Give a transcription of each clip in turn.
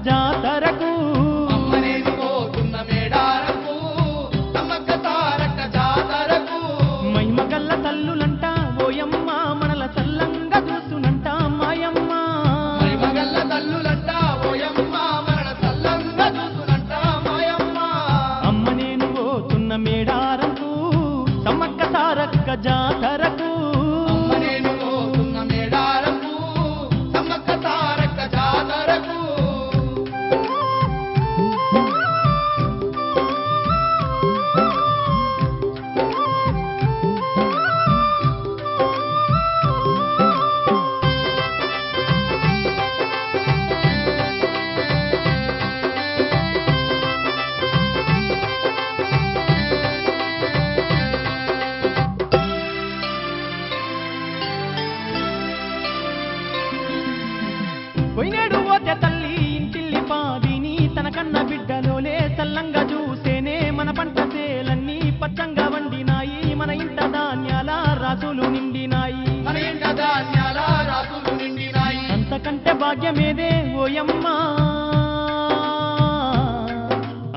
జాతరకు అమ్మనేను పోతున్న మేడారకు సమ్మక్క సారక్క జాతరకు మహిమగల్ల తల్లులంట ఓయమ్మ మనల చల్లంగా చూసునంట మాయమ్మ మహిమగల్ల తల్లులంట ఓయమ్మ మనల చల్లంగా చూసునంట మాయమ్మ అమ్మ నేను పోతున్న మేడారకు సమ్మక్క సారక్క జాతరకు అమ్మనేను పోతున్న మేడారకు సమ్మక్క సారక్క జాతరకు పోయినేడు పోతే తల్లి ఇంటిల్లి పాదిని తన కన్న బిడ్డలోలే చల్లంగా చూసేనే మన పంట చేలన్నీ పచ్చంగా వండినాయి మన ఇంట ధాన్యాల రాసులు నిండినాయి మన ఇంట ధాన్యాల రాసులు నిండినాయి అంతకంటే భాగ్యమేదే ఓయమ్మ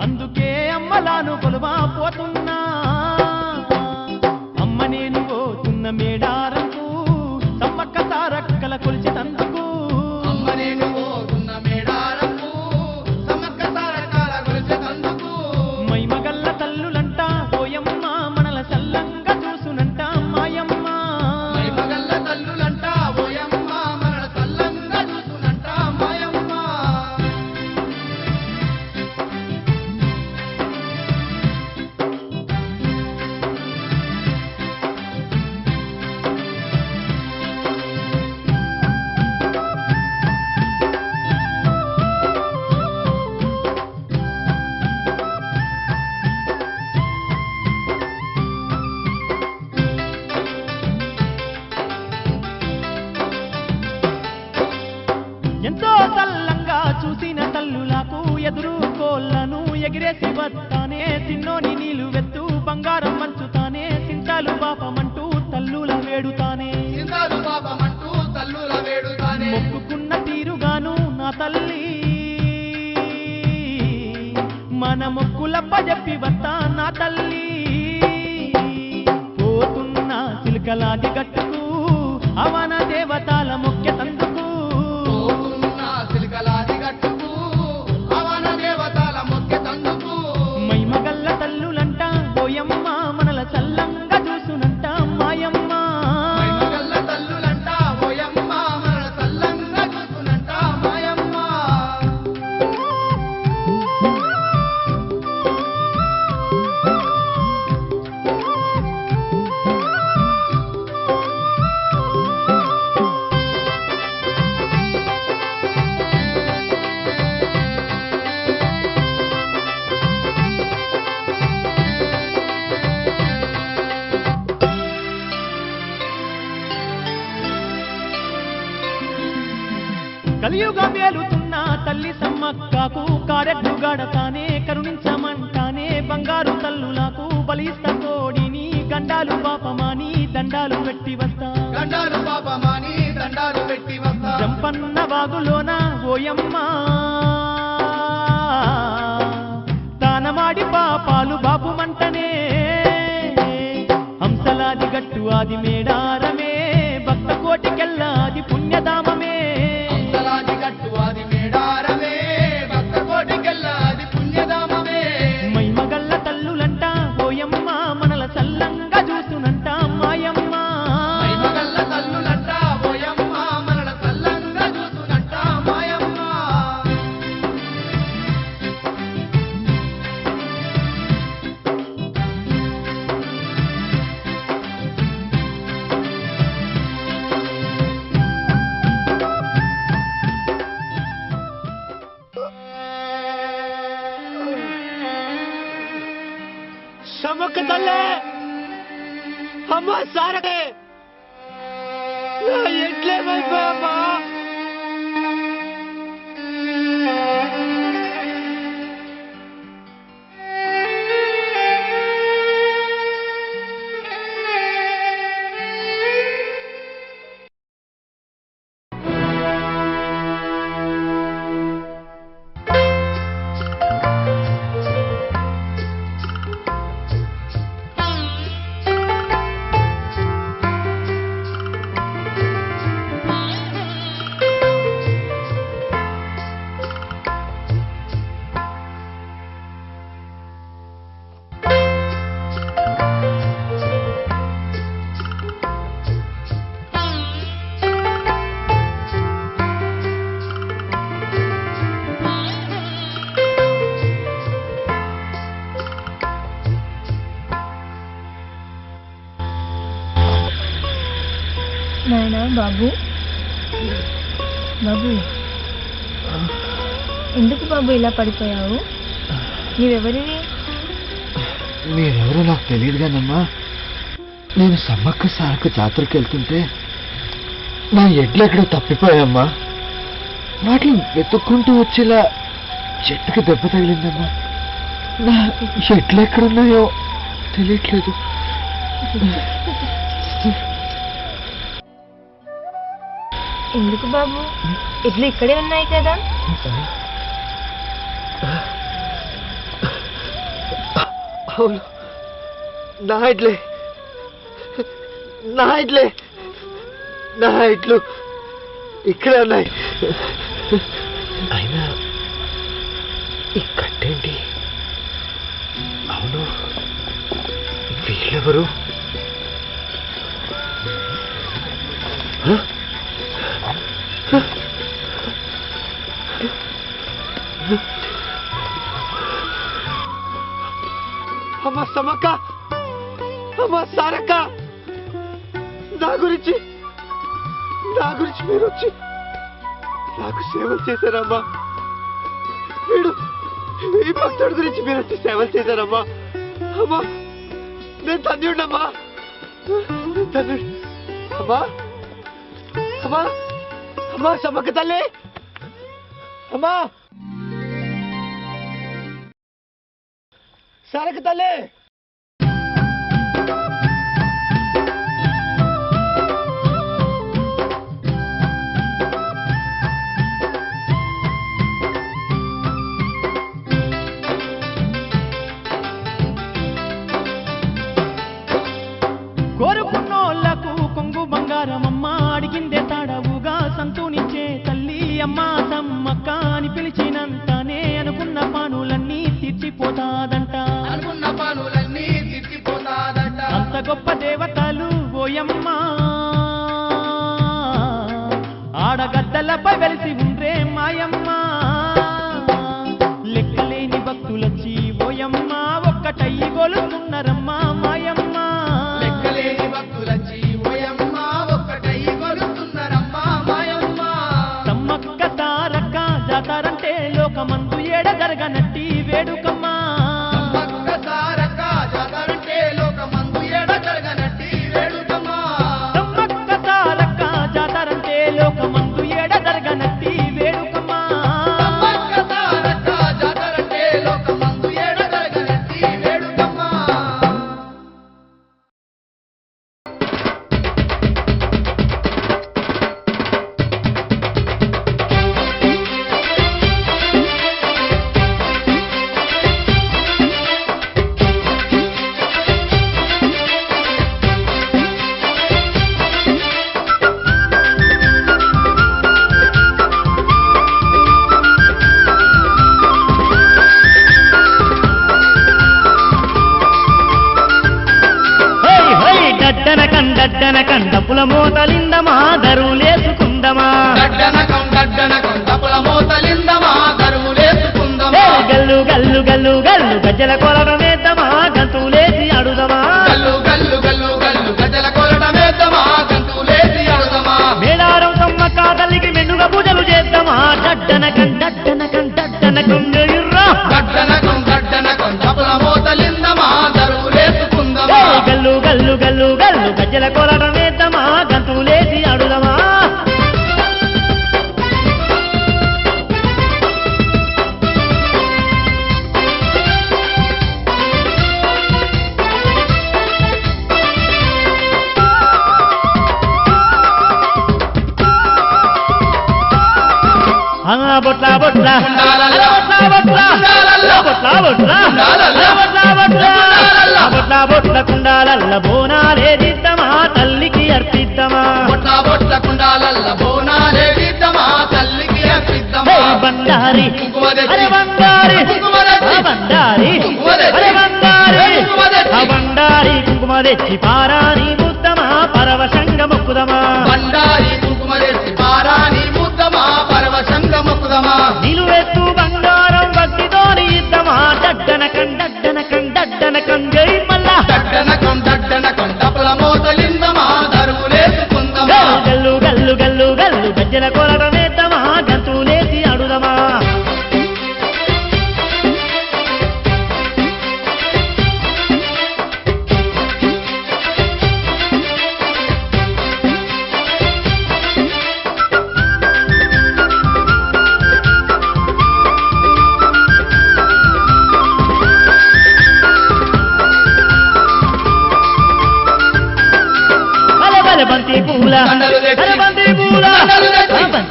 అందుకే అమ్మలాను కొలువా పోతున్నా అమ్మ నేను పోతున్న మేడారంకు సమ్మక్క సారక్కల కొలిచి తందుకు అమ్మనేను పోతున్న మేడారకు సమ్మక్క సారక్కల కొలిచేటందుకు మైమగల్ల తల్లులంట ఓయమ్మ మనల చల్లంగా చూసునంట మాయమ్మ మహిమగల్ల తల్లులంట ఓయమ్మ మనల చల్లంగా చూసునంట మాయమ్మ ఎంతో చల్లంగా చూసిన తల్లులకు ఎదురు కోళ్లను ఎగిరేసి వస్తానే సిన్నోని నీళ్లు వెత్తు బంగారం మంచుతానే సింటాలు పాపమంటూ తల్లుల వేడుతానే సింగారు పాపమంటూ తల్లుల వేడుతానే మొక్కుకున్న తీరుగాను నా తల్లి మన మొక్కులప్ప చెప్పి వస్తా నా తల్లి పోతున్న సిల్కలాది గట్టుకు అవన దేవతాల ముఖ్య తందుకు పోతున్న సిల్కలాది గట్టుకు అవన దేవతల మొక్కెతందుకు మైమగల్ల తల్లులంట ఓయమ్మ మనల చల్లంగా చూసునంట మాయమ్మ మహిమగల్ల తల్లులంట ఓయమ్మ మనల చల్లంగా చూసునంట మాయమ్మ కలియుగ మేలుతున్న తల్లి సమ్మక్కకు కారెడ్డు గడతానే కరుణించమంటానే బంగారు తల్లులకు బలిస్త కోడిని గండాలు పాపమాని దండాలు పెట్టి వస్తా గండాలు పాపమాని దండాలు పెట్టి వస్తా జంపన్న వాగులోన ఓయమ్మ దానమాడి పాపాలు బాపుమంటనే హంసలాది గట్టు ఆది మేడారమే భక్త కోటికెల్లాది పుణ్యధామమే అంతలాది గట్టు అది మేడారమే భక్త కోటికెల్లాది పుణ్యధామమే మైమగల్ల తల్లులంట ఓయమ్మ మనల చల్లంగా చూసునంట మాయమ్మ మహిమగల్ల తల్లులంట ఓయమ్మ మనల చల్లంగా చూసునంట మాయమ్మ సమ్మక్క తల్లే అమ్మ సారకే ఎట్లేమైపోయమ్మా బాబు బాబు ఎందుకు బాబు ఇలా పడిపోయావు? నీవెవరివి? మీరెవరో నాకు తెలియదు కానమ్మా, నేను సమ్మక్క సారక్క జాతరకి వెళ్తుంటే నా ఎడ్లు ఎక్కడో తప్పిపోయామ్మా. వాటిని వెతుక్కుంటూ వచ్చేలా చెట్టుకి దెబ్బ తగిలిందమ్మా. నా ఎడ్లు ఎక్కడున్నాయో తెలియట్లేదు. ఎందుకు బాబు? ఎడ్లు ఇక్కడే ఉన్నాయి కదా. అవును, నా ఇడ్లే నా ఇడ్లే నా ఇడ్లు ఇక్కడే ఉన్నాయి. అయినా ఈ కట్టేంటి? అవును, వీళ్ళెవరు? అమ్మ సమ్మక్క, అమ్మ సారక్క, నా గురించి మీరు వచ్చి నాకు సేవలు చేశారమ్మా. ఈ భక్తుడి గురించి మీరు వచ్చి సేవలు చేశారమ్మా. అమ్మా నేను ధన్యుడమ్మా, ధన్యుడు. అమ్మా అమ్మా అమ్మా సమ్మక్క తల్లి, అమ్మా సారక్క తల్లి. కోరుకున్నోళ్లకు కొంగు బంగారమమ్మ, అడిగిందే తడవుగా సంతూనించే తల్లి అమ్మ సమ్మక్క అని పిలిచినంతనే అనుకున్న పనులన్నీ తీర్చిపోతాదంట. అంత గొప్ప దేవతలు ఓయమ్మ, ఆడగద్దలపై వెలిసి ఉండ్రే మాయమ్మ. లెక్కలేని భక్తులొచ్చి ఓయమ్మ ఒక్కటయ్యి గొలుస్తున్నారమ్మా మాయమ్మ. సమ్మక్క సారక్క జాతరంటే లోకమందు ఏడ జరగనట్టి వేడుకమ్మా. సమ్మక్క సారక్క జాతరంటే లోకమందు ఏడ జరగనట్టి వేడుకమ్మా. దడ్డనకం డప్పుల మోతలిందమా దరువులేసుకుందమా. గల్లు గల్లు గల్లు గల్లు గజ్జల కొలటమేద్దామా గంతులేసి అడుదమా. మేడారం సమ్మక్క తల్లికి మెండుగా పూజలు చేద్దామా. దడ్డనకం దడ్డనకం దడ్డనకం ఎర్రా గల్లు గల్లు గల్లు గల్లు గజ్జల కొలటమేద్దామా గంతులేసి అడుదమా. బొట్ల బొట్ల బొట్ల బొట్ల కుండాలల్ల బోనాలే దిద్దమా తల్లికి అర్పిద్దమా. బండారి అరే బండారి బండారి అరే బండారి బండారి కుంకుమ తెచ్చి పారాని ముద్దమా పరవశంగ మొక్కుదమా. నిలువెత్తు బంగారం భక్తితోని ఇద్దమా. దడ్డనకం దడ్డనకం దడ్డనకం జై మల్లా. గల్లు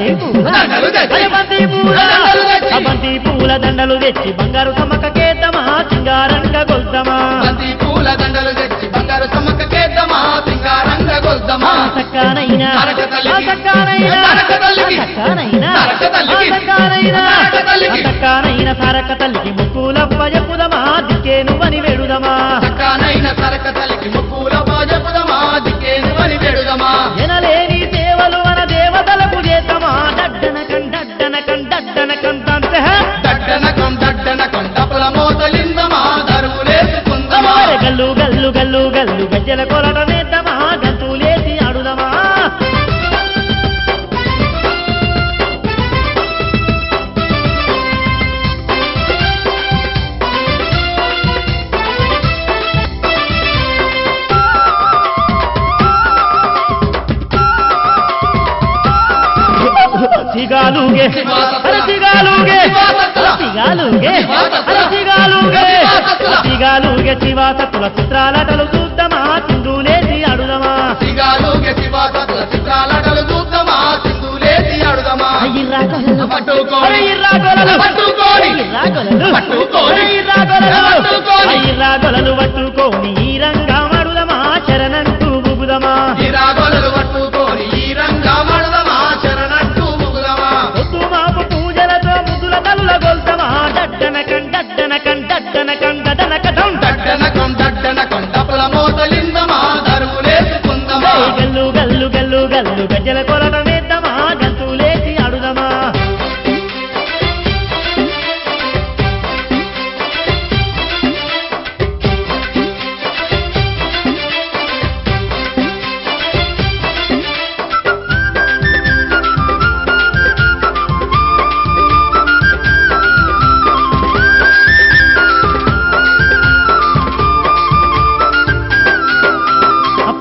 బంతి పూల దండలు తెచ్చి, అరే బంతి పూల దండలు తెచ్చి, బంతి పూల దండలు తెచ్చి బంగారు సమ్మకకేద్దామా సింగారంగా గొల్దమా బంతి పూల దండలు తెచ్చి బంగారు సమ్మకకేద్దామా సింగారంగా గొల్దమా సక్కానైనా నరక తల్లికి, సక్కానైనా నరక తల్లికి, సక్కానైనా నరక తల్లికి, సక్కానైనా నరక తల్లికి, సక్కానైనా సారక్క తల్లికి ముక్కులప్ప చెప్పుదమా దిక్కే నువ్వని వేడుదమా సక్కానైన సరక తల్లికి ముక్కుల బాజపుదమా దిక్కేను అని వేడుదమా ఎనలేని సేవలు మన దేవతలకు చేద్దామా దడ్డనకం దడ్డనకం దడ్డనకం తంతే దడ్డనకం డప్పుల మోతలిందమా దరువులేసుకుందమా గల్లు గల్లు గల్లు గల్లు గజ్జల కొలటమేద్దామా గంతులేసి ఆడుదమా సిగాలుగే అరే సిగాలుగే సిగాలుగే అరే సిగాలుగే సిగాలుగే శివాసత్తుల చిత్రాలటలు చూద్దామా సింధులేసి ఆడుదమా సిగాలుగే శివాసత్తుల చిత్రాలటలు చూద్దామా సింధులేసి ఆడుదమా ఇర్రాగొలలు పట్టుకోని, అరే ఇర్రాగొలలు పట్టుకోని, ఇర్రాగొలలు పట్టుకోని, ఇర్రాగొలలు పట్టుకోని, ఇర్రాగొలలు పట్టుకోని ఈ రంగా మడుదమా శరణంటూ బుగుదమా ఈ రాగోలలు పట్టుకోని ఈ రంగా మడుదమా శరణట్టు ముగుదమా పొద్దు మాపు పూజలతో ముద్దుల తల్లుల గొల్తమా దడ్డనకం దడ్డనకం దడ్డనకం దడనకం దడ్డనకం డప్పుల మోతలిందమా దరువులేసుకుందమా గల్లు గల్లు గల్లు గల్లు గజ్జల కొలటమేద్దామా గంతులేసి ఆడుదమా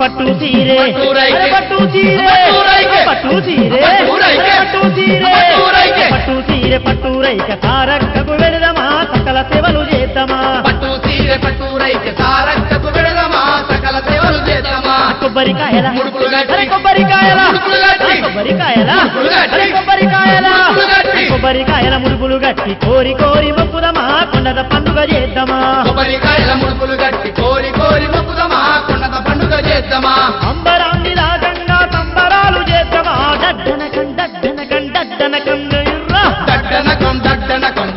పట్టు చీరే పట్టురైకే, అరే పట్టు చీరే పట్టురైకే, పట్టు చీరే పట్టురైకే, అరే పట్టు చీరే పట్టురైకే, పట్టు చీరే పట్టురైక సారక్కకు వెడదమా సకల సేవలు చేద్దామా పట్టు తీరే పట్టురైకే సారక్కకు విడదమా సకల సేవలు చేద్దామా కొబ్బరికాయల ముడుపులు గట్టి, అరే కొబ్బరికాయల ముడుపులు గట్టి, కొబ్బరికాయల ముడుపులు గట్టి, అరే కొబ్బరికాయల ముడుపులు గట్టి, కొబ్బరికాయల ముడుపులు గట్టి కోరి కోరి మొక్కుదమా కొండద పండుగ చేద్దామా కొబ్బరికాయల ముడుపులు గట్టి కోరి కోరి మొక్కుదమా కొండత పండుగ చేద్దామా అంబరాన్ని రాజంగా సంబరాలు చేద్దామా దడ్డనకం దడ్డనకం దడ్డనకం ఇర్రా దడ్డనకం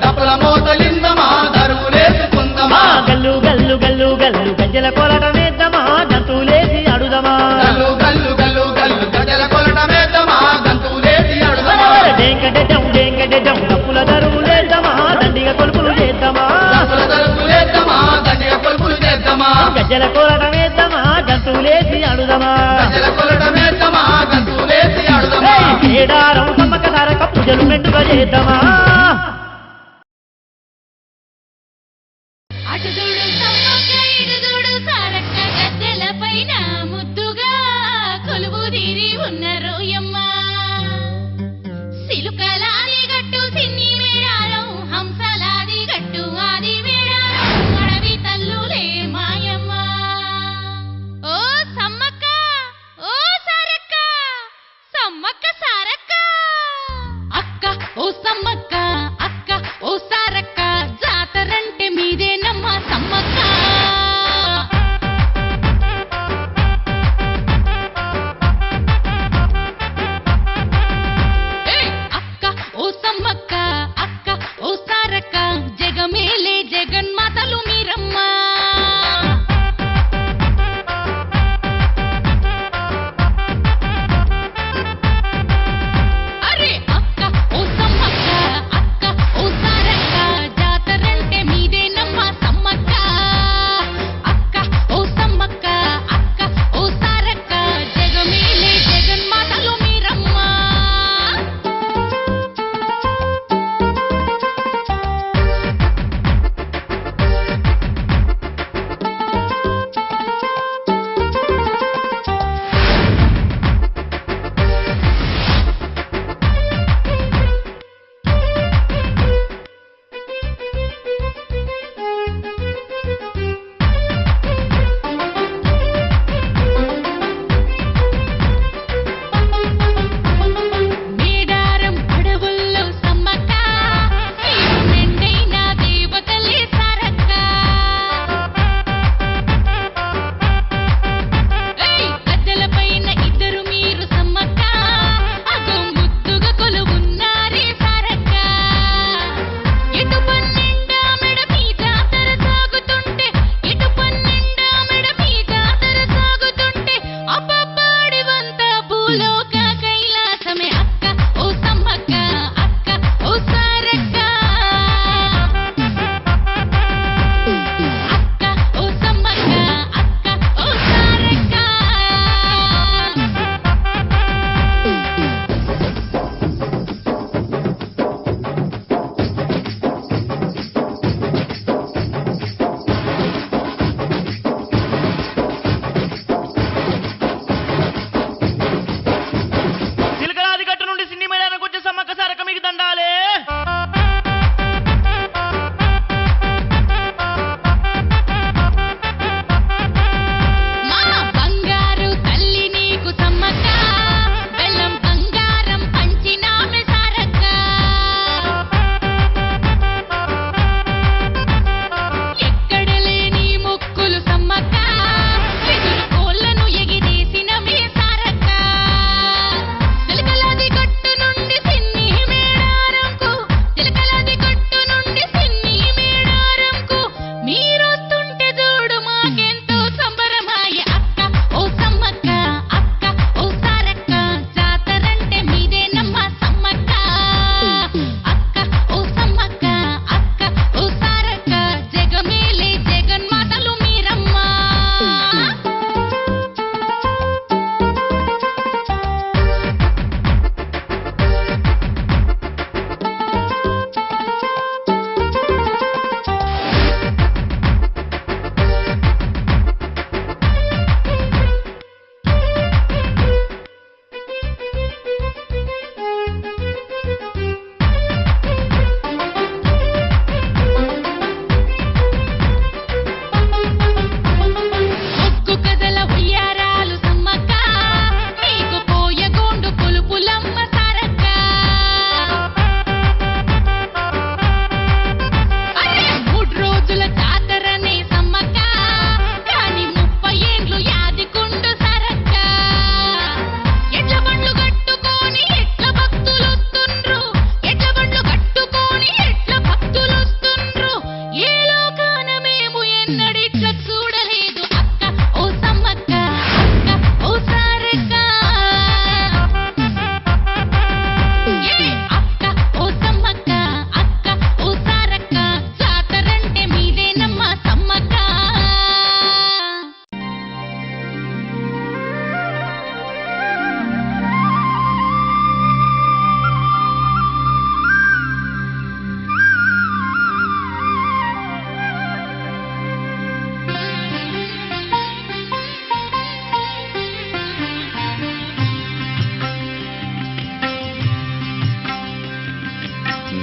డప్పుల మోతలిందమా దరువులేసుకుందమా గల్లు గల్లు గల్లు గల్లు గజ్జల కొలటమేద్దామా గంతులేసి ఆడుదమా గల్లు గల్లు గల్లు గల్లు గజల కొలటమేద్దామా గంతులేసి ఆడుదమా డేంకడెడం డప్పుల దరువులేద్దామా దండిగా కొలుపులు చేద్దామా డప్పుల దరువులేద్దామా దండిగా కొలుపులు చేద్దామా గజ్జల కొలటమేద్దామా గంతులేసి ఆడుదమా గజల కొలటమేద్దామా గంతులేసి ఆడుదమా ఏడారం సమ్మక సారక పూజలు మెండుగా చేద్దామా అటు చూడు సమ్మక్క ఇటు చూడు సారక్క గద్దెల పైన ముద్దుగా కొలువు తీరి ఉన్న రోయమ్మ సిలుకలాది గట్టు సిన్ని మేడారం హంసలాది గట్టు ఆది మేడారం అడవి తల్లులే మాయమ్మ ఓ సమ్మక్క ఓ సారక్క సమ్మక్క సారక్క అక్క ఓ సమ్మక్క అక్క ఓ సారక్క జాతరంటే మీదేనమ్మ సమ్మక్క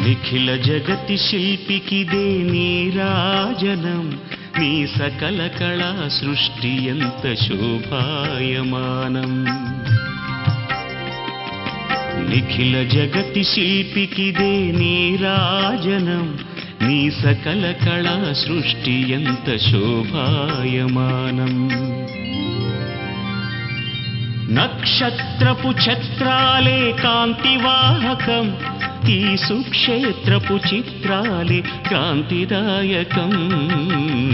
నిఖిల జగతి శిల్పికిదే నీరాజనం నీ సకల కళా సృష్టి ఎంత శోభాయమానం నిఖిల జగతి శిల్పికిదే నీరాజనం నీ సకల కళా సృష్టి ఎంత శోభాయమానం నక్షత్రపు ఛత్రాలే కాంతివాహకం ఈ సుక్షేత్రపు చిత్రాలే క్రాంతిదాయకం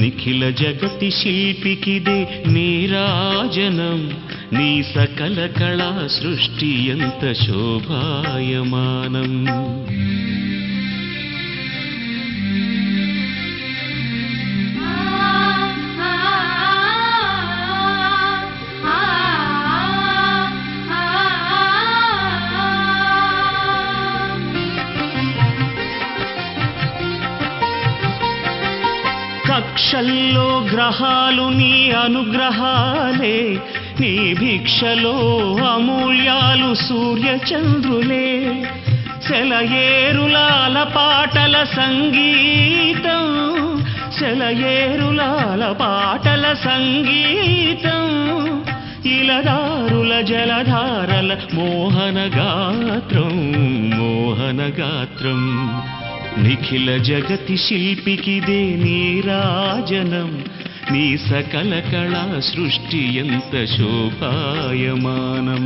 నిఖిల జగతి శిల్పికిదే నీరాజనం నీ సకల కళా సృష్టి ఎంత శోభాయమానం కక్షల్లో గ్రహాలు నీ అనుగ్రహాలే నీ భిక్షలో అమూల్యాలు సూర్యచంద్రులే సెలయేరులాల పాటల సంగీతం సెలయేరులాల పాటల సంగీతం ఇలదారుల జలధారల మోహనగాత్రం మోహనగాత్రం నిఖిల జగతి శిల్పికిదే నీరాజనం నీ సకల కళా సృష్టి ఎంత శోభాయమానం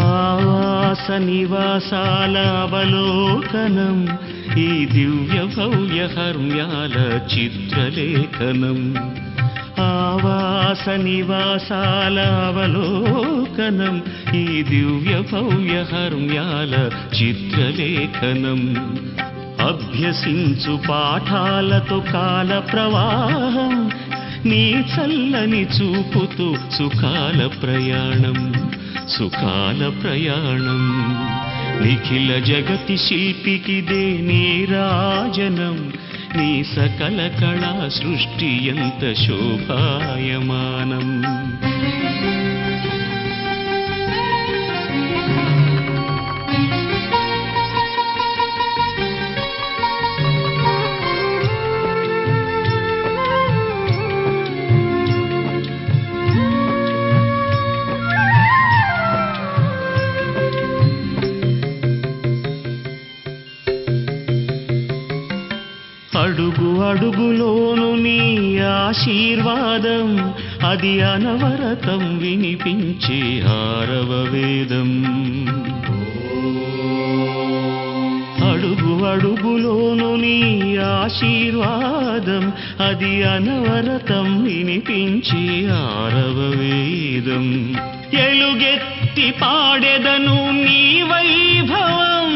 ఆవాస నివాసాల అవలోకనం ఈ దివ్య భవ్య హర్మ్యాల చిత్రలేఖనం ఆవాస నివాసాల అవలోకనం ఈ దివ్య భవ్య హర్మ్యాల చిత్రలేఖనం అభ్యసించు పాఠాలతో కాల ప్రవాహం నీ చల్లని చూపుతూ సుఖాల ప్రయాణం సుఖాల ప్రయాణం నిఖిల జగతి శిల్పికిదే నీరాజనం నీ సకల కళా సృష్టి ఎంత శోభాయమానం అడుగు అడుగులోను నీ ఆశీర్వాదం అది అనవరతం వినిపించే ఆరవ వేదం అడుగు అడుగులోను నీ ఆశీర్వాదం అది అనవరతం వినిపించే ఆరవ వేదం ఎలుగెత్తి పాడెదను నీ వైభవం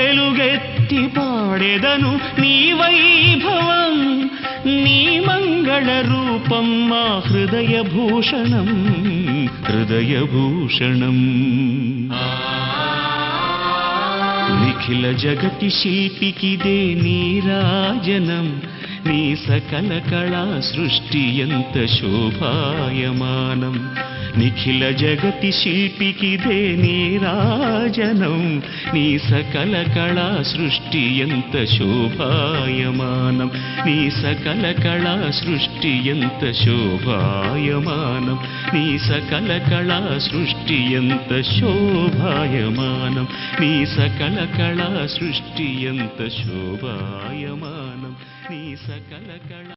ఎలుగెత్తి పాడెదను నీ వైభవం నీ మంగళ రూపం మా హృదయ భూషణం హృదయ భూషణం నిఖిల జగతి శిల్పికిదే నీరాజనం నీ సకల కళా సృష్టి ఎంత శోభాయమానం నిఖిల జగతి శిల్పికిదే నీరాజనం నీ సకల కళా సృష్టి ఎంత శోభాయమానం నీ సకల కళా సృష్టి ఎంత శోభాయమానం నీ సకల కళా సృష్టి ఎంత శోభాయమానం నీ సకల కళా సృష్టి ఎంత శోభాయమానం నీ సకల కళా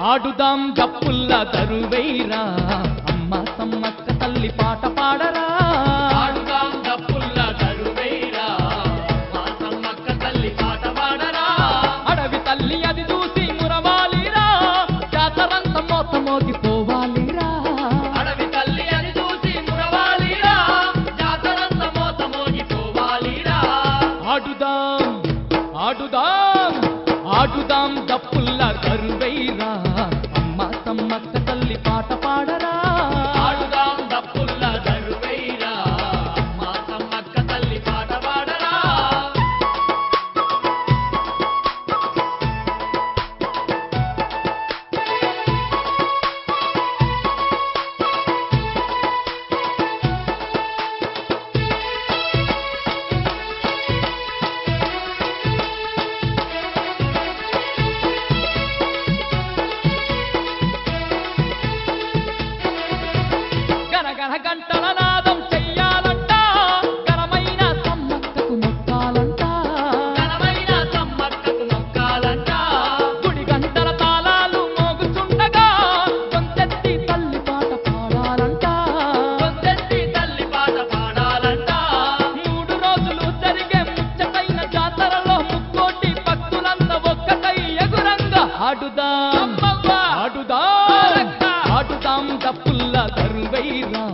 ఆడుదాం డప్పుల్ల దరువైరా అమ్మ సమ్మక్క తల్లి పాట పాడరా ఆడుదాం డప్పుల్ల దరువైరా అమ్మ సమ్మక్క తల్లి పాట పాడరా అడవి తల్లి అది చూసి మోత మోగిపోవాలిరా అడవి తల్లి అని చూసి మురవాలిరా జాతరంత మోత మోగిపోవాలిరా ఆడుదాం ఆడుదాం ఆడుదాం దప్పుల్ల కరువైరా అమ్మ సమ్మక్క తల్లి పాట పాడరా ఆడుదాం దప్పుల్ల దరువైరా మా సమ్మక్క తల్లి పాట పాడరా గనగన గంటల నాదం చెయ్యాలంట ఘనమైన సమ్మక్కకు మొక్కాలంట ఘనమైన సమ్మక్కకు మొక్కాలంట గుడి గంటల తాళాలు మోగుచుండగా గొంతెత్తి తల్లి పాట పాడాలంట గొంతెత్తి తల్లి పాట పాడాలంట 3 రోజులు జరిగే ముచ్చటైన జాతరలో ముక్కోటి భక్తులంతా ఒక్కటై ఎగురంగా ఆడుదాం ఆడుదాం ఆడుదాం దప్పుల్ల దరువైరా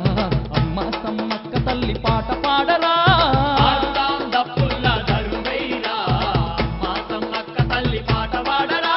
అమ్మ సమ్మక్క తల్లి పాట పాడరా ఆడుదాం దప్పుల్ల దరువైరా మా సమ్మక్క తల్లి పాట పాడరా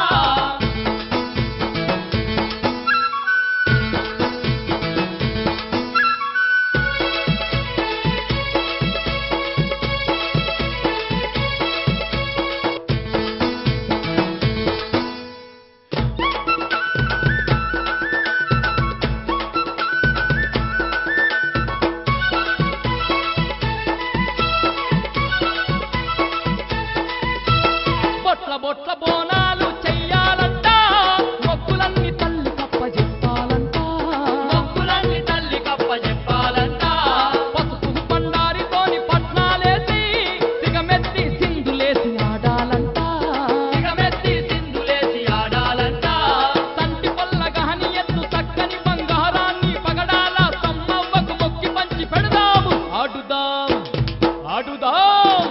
బొట్ల బొట్ల బోనాలు చెయ్యాలంట మొక్కులన్నీ తల్లి కప్పజెప్పాలంట మొక్కులన్నీ తల్లి కప్ప చెప్పాలంట పసుపు బండారితోని పట్నాలేసి సిగమెత్తి సింధులేసి ఆడాలంట ఇకమెత్తి సింధులేసి ఆడాలంట సంటి పల్ల గహని ఎత్తు చక్కని బంగారాన్ని పగడాల సమ్మవ్వకు మొక్కి పంచి పెడదాము ఆడుదాం ఆడుదాం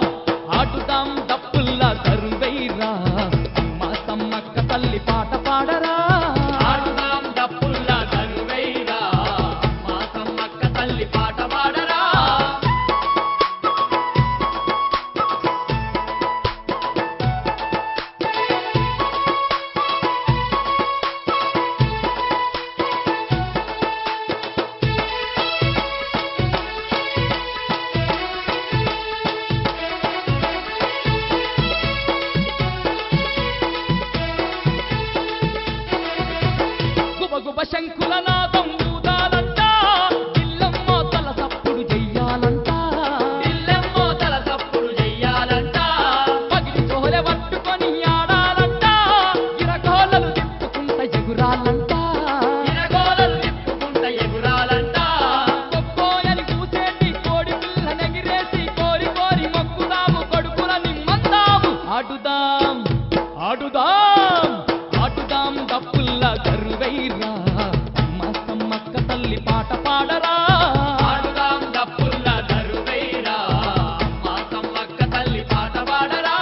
ఆడుదాం దప్పుల్ల దరువైరా అమ్మ సమ్మక్క తల్లి పాట పాడరా ఆడుదాం దప్పుల్ల దరువైరా మా సమ్మక్క తల్లి పాట పాడరా గుబగుబ శంకుల నాదం ఊదాలంట ఇల్లమ్మ తల సప్పుడు చెయ్యాలంట ఇల్లెమ్మో తల తప్పుడు చెయ్యాలంట పగిలి సోలె పట్టుకొని ఆడాలంట ఇరగోలలు తిప్పుకుంట ఎగురాలంట ఇరగోలలు తిప్పుకుంట ఎగురాలంట కొక్కోయని కూసేటి కోడి పిల్ల నెగిరేసి కోరి కోరి మొక్కుదాము కొడుకులని మందాము ఆడుదాం ఆడుదాం ఆడుదాం దప్పుల్ల దరువైరా అమ్మ సమ్మక్క తల్లి పాట పాడరా ఆడుదాం దప్పుల్ల దరువైరా మా సమ్మక్క తల్లి పాట పాడరా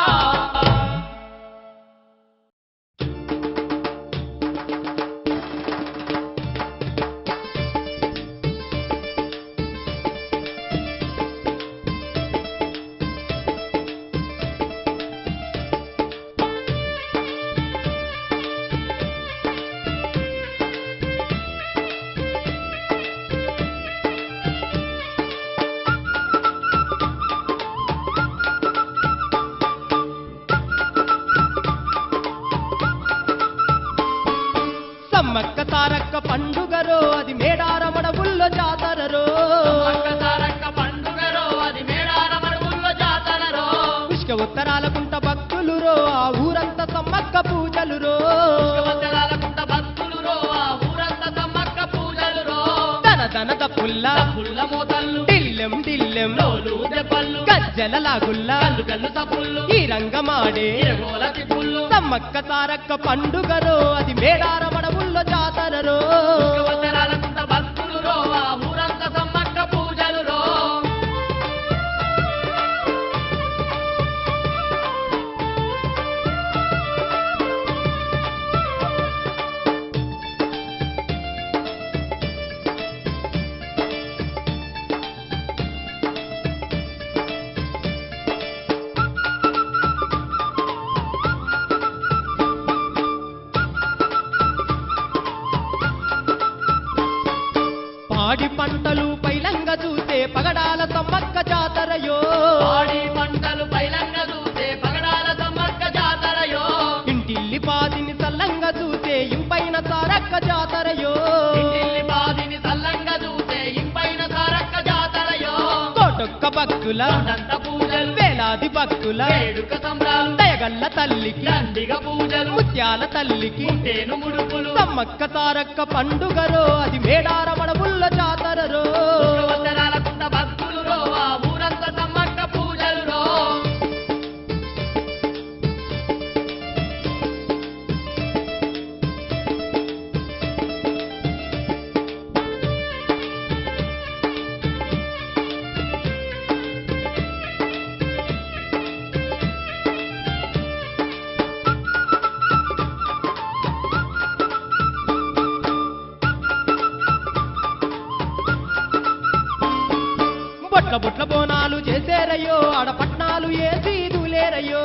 సమ్మక్క తారక్క పండుగరో అది మేడారమడ ఊళ్ళో జాతరరో సమ్మక్క సారక్క పండుగరో అది మేడారమడ ఊళ్ళో జాతరరో పుష్క ఉత్తరాల కుంట భక్తులురో ఆ ఊరంతా సమ్మక్క పూజలురో వందనాలకుంట భక్తులురో ఆ ఊరంతా సమ్మక్క పూజలురో దన దన పుల్ల పుల్ల మోతల్లు టిల్లెం టిల్లెం లోలు దెబ్బలు గజ్జల లాగుల్లా కల్లు కల్లు సపుళ్ళు ఈ రంగమాడే ఇరగోల తిప్పుళ్ళు సమ్మక్క తారక్క పండుగరో అది మేడారమడ ఊళ్ళో జాతరరో వందనాలకుంట భక్తులురో ఆ ఊరంతా సమ్మక్క పూజలురో పాడి పంటలు పైలంగా చూసే పగడాల సమ్మక్క జాతరయో పాడి పంటలు పైలంగ చూసే పగడాల సమ్మక్క జాతరయో ఇంటిల్లి పాదిని సల్లంగా చూసే ఇంపైన సారక్క జాతరయో ఇంటిల్లి బాదిని సల్లంగ చూసే ఇంపైన సారక్క జాతరయో కోటొక్క భక్తుల దంత పూజలు వేలాది భక్తుల వేడుక సంబరాలు దయగల్ల తల్లికి దండిగ పూజలు ముత్యాల తల్లికి తేను ముడుపులు సమ్మక్క సారక్క పండుగరో అది మేడారమడబుల్ల జాతరరో వందనాలకుంట భక్తులు రో ఆ ఊరంతా సమ్మక్క పూజలు రో బొట్ల బొట్ల బోనాలు చేసేరయ్యో ఆడపట్నాలు ఏసి దూలేరయ్యో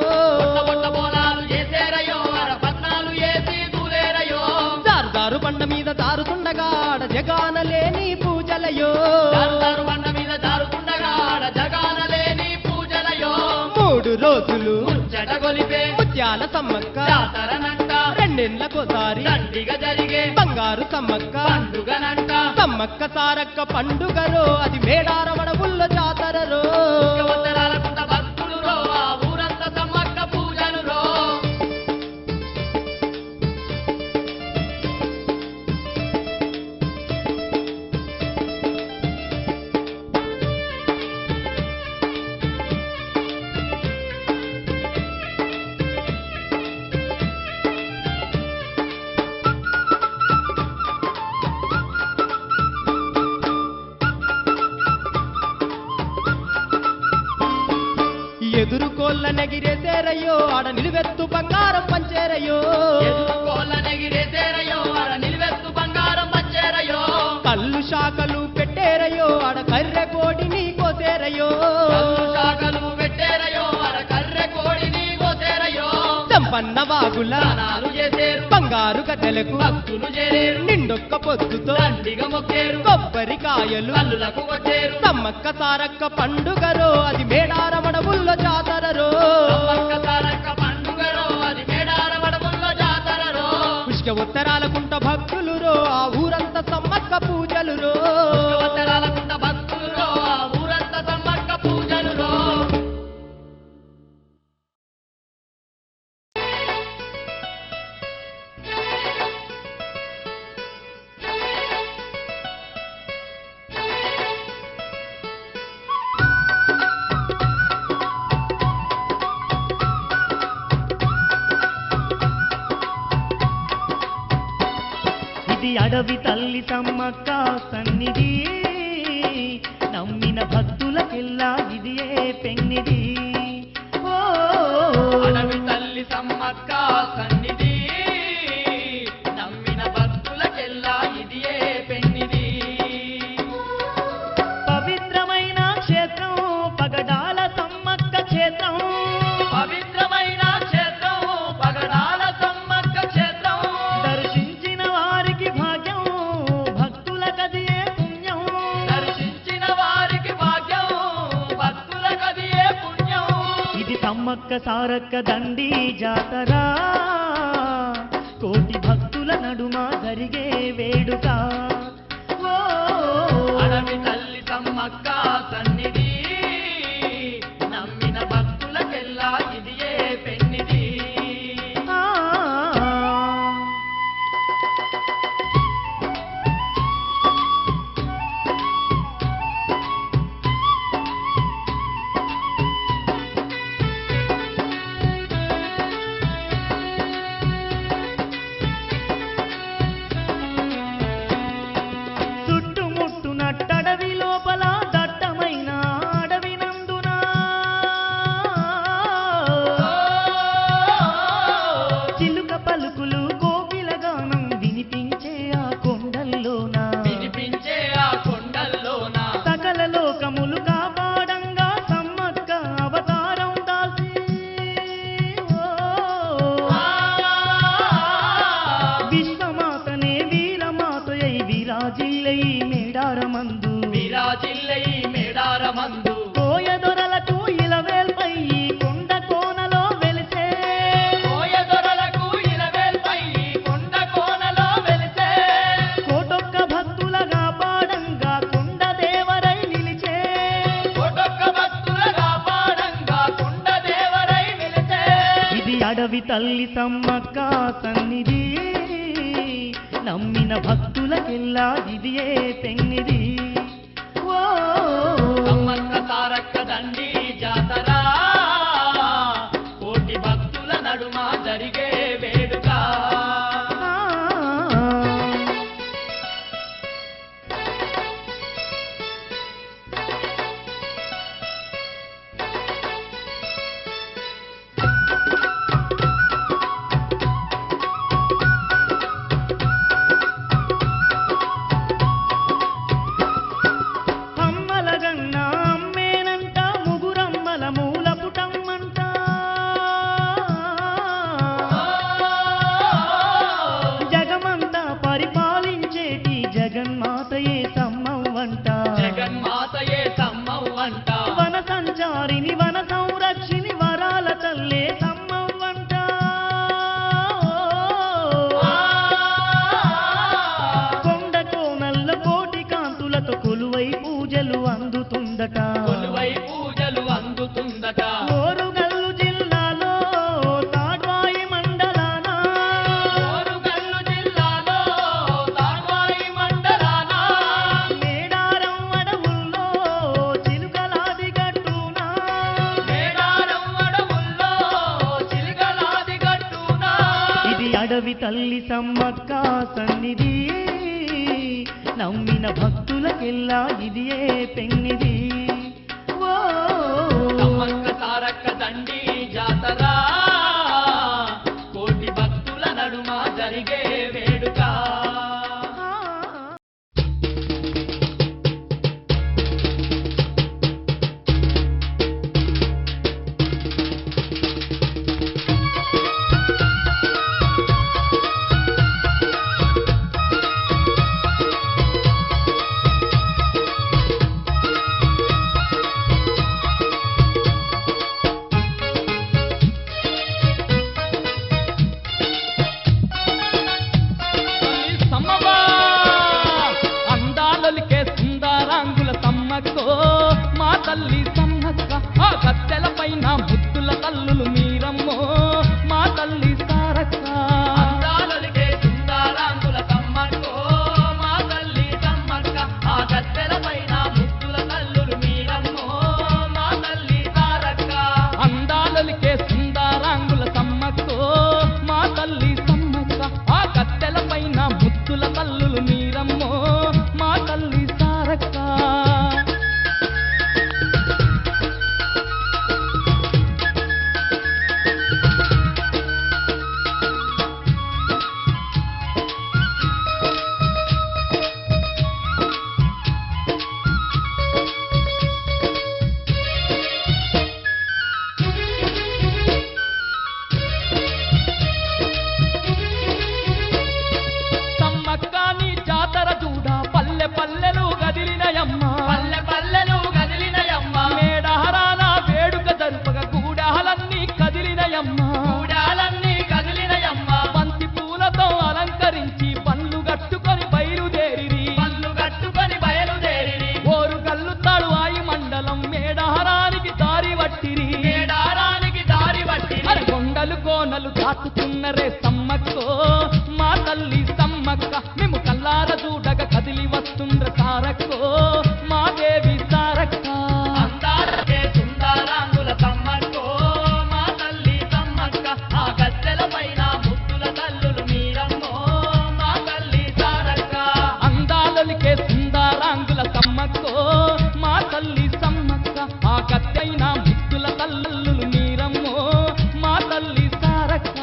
బొట్ల బోనాలు చేసేరయ్యో అరపట్నాలు ఏసి దూలేరయ్యో దారు దారు బండ మీద దారుతుండగా ఆడ జగాన లేని పూజలయో దారు బండ మీద దారుతుండగా ఆడ జగాన లేని పూజలయో 3 రోజులు ముచ్చట గొలిపే ముత్యాల సమ్మక్క జాతరనంట రెండేళ్లకోసారి దండిగా జరిగే బంగారు సమ్మక్క పండుగనంట సమ్మక్క సారక్క పండుగరో అది మేడారమడబుల్ల జాతరరో వందనాలకుంట భక్తులు రో ఆ ఊరంతా సమ్మక్క పూజలు రో ఎదురుకోళ్ళ నెగిరేసేరయ్యో ఆడ నిలువెత్తు బంగారం పంచేరయ్యో ఎదుర్కోళ్ళ నెగిరేసేరయ్యో ఆడ నిలువెత్తు బంగారం వచ్చేరయ్యో కళ్ళు శాఖలు పెట్టేరయ్యో ఆడ కర్రె కోడిని కోసేరయ్యో కళ్ళు శాఖలు పెట్టేరయ్యో ఆడ కర్రె కోడిని కోసేరయ్యో సంపన్న వాగుల స్నానాలు చేసేరు బంగారు గద్దెలకు భక్తులు చేరేరు నిండొక్క పొద్దుతో దండిగా మొక్కేరు కొబ్బరికాయలు కల్లులకు కొట్టేరు సమ్మక్క సారక్క పండుగరో అది మేడారమడబుల్ల జాతరరో సమ్మక్క సారక్క పండుగరో అది మేడారమడబుల్ల జాతరరో పుష్క ఉత్తరాలకుంట భక్తులురో ఆ ఊరంతా సమ్మక్క పూజలురో వందనాలకుంట భక్తులు రో ఆ ఊరంతా సమ్మక్క పూజలు రో ఇది అడవి తల్లి సమ్మక్క సన్నిధి నమ్మిన భక్తులకెల్లా ఇది ఏ పెన్నిది ఓ అడవి తల్లి సమ్మక్క సన్నిధి నమ్మిన భక్తులకెల్లా ఇది ఏ పెన్నిది పవిత్రమైన క్షేత్రం పగడాల సమ్మక్క క్షేత్రం పవిత్రమైన క్షేత్రం పగడాల సమ్మక్క క్షేత్రం దర్శించిన వారికి భాగ్యం భక్తులకది ఏ పుణ్యం దర్శించిన వారికి భాగ్యం భక్తులకది ఏ పుణ్యం ఇది సమ్మక్క సారక్క దండి జాతర కోటి భక్తుల నడుమ జరిగే వేడుక ఓ అడవి తల్లి సమ్మక్క సన్నిధి నమ్మిన భక్తులకెల్లా ఇది ఏ పెన్నిది ఆ తల్లి సమ్మక్క సన్నిధి నమ్మిన భక్తులకెల్లా ఇదియే పెన్నిది ఓ సమ్మక్క సారక్క దండి జాతర కోటి భక్తుల నడుమ జరిగే వేడుక అడవి తల్లి సమ్మక్క సన్నిధి నమ్మిన భక్తులకెల్లా ఇదియే పెన్నిది ఓ సమ్మక్క సారక్క దండి జాతర కోటి భక్తుల నడుమ జరిగే వేడుక తల్లి సమ్మక్క ఆ కత్తెల పైన ముద్దుల తల్లులు మీరమ్మో మా తల్లి సారక్క అందాలలిగే సుందరాంగుల సమ్మక్కో మా తల్లి సమ్మక్క ఆ కత్తెల పైన ముద్దుల తల్లులు మీరమ్మో మా తల్లి సారక్క అందాలలిగే సుందరాంగుల సమ్మక్కో మా తల్లి సమ్మక్క ఆ కత్తెల పైన ముద్దుల తల్లులు మీరమ్మో మా తల్లి సారక్క పల్లెలు గదిలినయమ్మ మేడహరాన వేడుక జరుపగ గూడాలన్నీ కదిలినయమ్మ బంతి పూలతో అలంకరించి పళ్ళు కట్టుకొని బయలుదేరి ఓరు గల్లుతాడు ఆయి మండలం మేడహరానికి దారి వట్టిరి కొండలు కోనలు దాటుతున్నరే సమ్మక్కో మా తల్లి సమ్మక్క మేము కల్లార చూడగ కదిలి వస్తుండ్ర సారక్కో మా దేవి సారక్క అందాలకే సుందరాంగుల సమ్మక్కో మా తల్లి సమ్మక్క ఆ గద్దెల పైన ముద్దుల తల్లులు మీరమ్మో మా తల్లి సారక్క అందాలకే సుందరాంగుల సమ్మక్కో మా తల్లి సమ్మక్క ఆ గద్దెైన ముద్దుల తల్లులు మీరమ్మో మా తల్లి సారక్క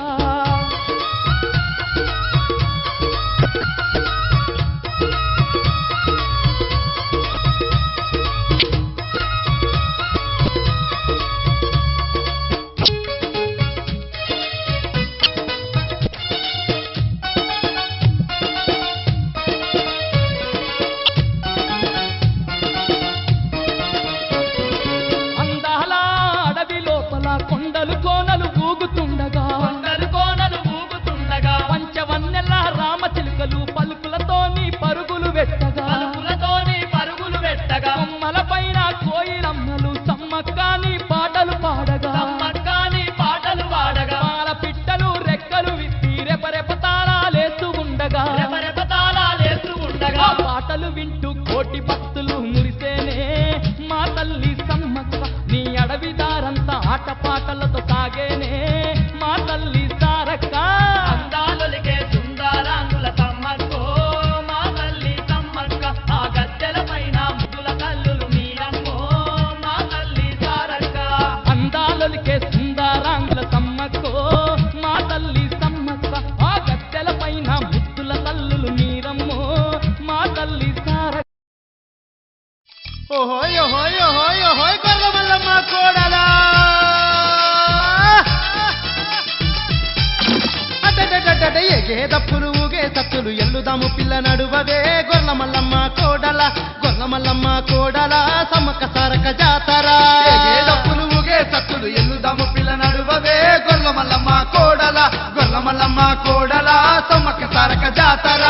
పాటలు వింటూ కోటి భక్తులు మురిసేనే మా తల్లి సమ్మక్క నీ అడవి దారంతా ఆటపాటలతో సాగేనే మా తల్లి సారక్క అందాలొలిగే సుందరాంగుల సమ్మక్కో మా తల్లి సమ్మక్క ఆ గద్దెల పైన ముద్దుల కల్లులు మీరమ్మో మా తల్లి సారక్క అందాలొలికే సుందరాంగుల సమ్మక్కో మా తల్లి సమ్మక్క ఆ గద్దెల పైన ముద్దుల తల్లులు మీరమ్మో మా తల్లి సారక్క ఓహోయ్ ఓహోయ్ ఓహోయ్ ఓహోయ్ గొర్రెమల్లమ్మ కోడలా అటటటట ఎగేదప్పులు ఊగే సత్తులు ఎల్లుదాము పిల్ల నడువవే గొర్రెమల్లమ్మ కోడలా గొర్రెమల్లమ్మ కోడలా సమ్మక్క సారక్క జాతర ఎగేదప్పులు ఊగే సత్తులు ఎల్లుదాము పిల్ల నడువవే గొర్రెమల్లమ్మ కోడలా గొర్రెమల్లమ్మ కోడలా సమ్మక్క సారక్క జాతర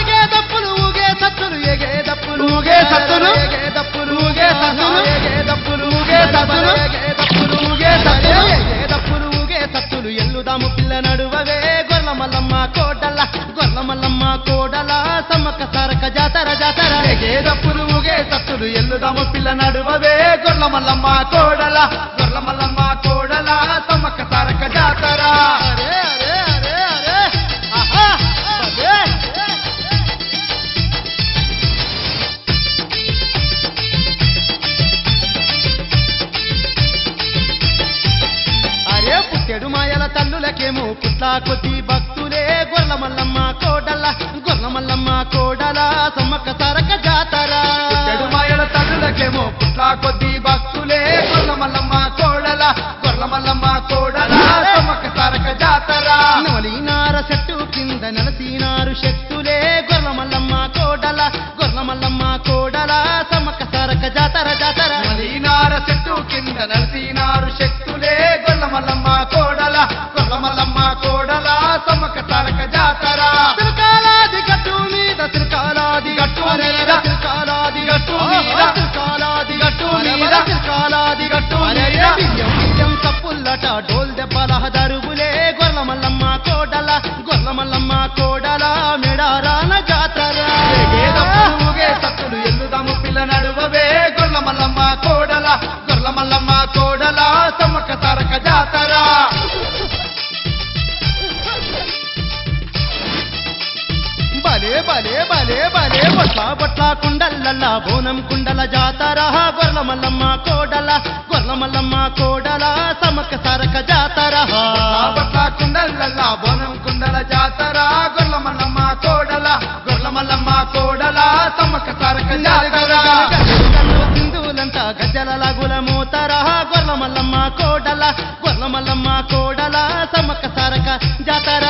ఎగేదప్పులు ఊగే సత్తులు ఎగేదప్పులు ఊగే సత్తులు ఎగేదప్పులు ఊగే సత్తులు ఎగేదప్పులు ఊగే సత్తులు ఎగేదప్పులు ఊగే సత్తులు ఎగేదప్పులు ఊగే సత్తులు ఎల్లుదాము పిల్ల నడువవే గొర్రెమల్లమ్మ కోడలా గొర్రెమల్లమ్మ కోడలా సమ్మక్క సారక్క జాతర జాతర ఎగేదప్పులు ఊగే సత్తులు ఎల్లుదాము పిల్ల నడువవే గొర్రెమల్లమ్మ కోడలా గొర్రెమల్లమ్మ కోడలా సమ్మక్క సారక్క జాతర అరే అరే అరే అరే ఆహా అరే అరే పుట్టెడు మాయల తల్లులకేమో పుట్లా కొద్ది భక్తులే గొర్రెమల్లమ్మ కోడల గొర్రెమల్లమ్మ కోడల సమ్మక్క సారక్క జాతర పుట్టెడు మాయల తల్లులకేమో పుట్లా కొద్ది భక్తులే గొర్రెమల్లమ్మ కోడల గొర్రెమల్లమ్మ కోడల సమ్మక్క సారక్క జాతర నవలీనార చెట్టు కింద నలసీనారు శక్తులే గొర్రెమల్లమ్మ కోడల గొర్రెమల్లమ్మ కోడల సమ్మక్క సారక్క జాతర జాతర నవలీనార చెట్టు కింద నలసీనారు శక్తులే గొర్రెమల్లమ్మ కోడల గొర్రెమల్లమ్మ కోడల సమ్మక్క సారక్క జాతర తిరుకాలాది గట్టు మీద తిరుకాలాది గట్టు మీద తిరుకాలాది గట్టు మీద తిరుకాలాది గట్టు మీద తిరుకాలాది గట్టు మీద బియ్యం తప్పుల్లట డోల్ దెబ్బల దరువులే గొర్రెమల్లమ్మ కోడల గొర్రెమల్లమ్మ కోడల మెడారాన జాతర ఊగే సత్తులు ఎల్లుదాము పిల్ల నడువవే గొర్రెమల్లమ్మ కోడల గొర్రెమల్లమ్మ కోడల సమ్మక్క సారక్క జాతర బలే బలే బలే బలే బొట్ల బొట్ల కుండలల్ల బోనం కుండల జాతర గొర్రెమల్లమ్మ కోడల గొర్రెమల్లమ్మ కోడల సమ్మక్క సారక్క జాతర బొట్ల కుండలల్ల బోనం కుండల జాతర గొర్రెమల్లమ్మ కోడల గొర్రెమల్లమ్మ కోడల సమ్మక్క సారక్క జాతర సింధులంట గజ్జల లాగుల మోతర గొర్రెమల్లమ్మ కోడల గొర్రెమల్లమ్మ కోడల సమ్మక్క సారక్క జాతర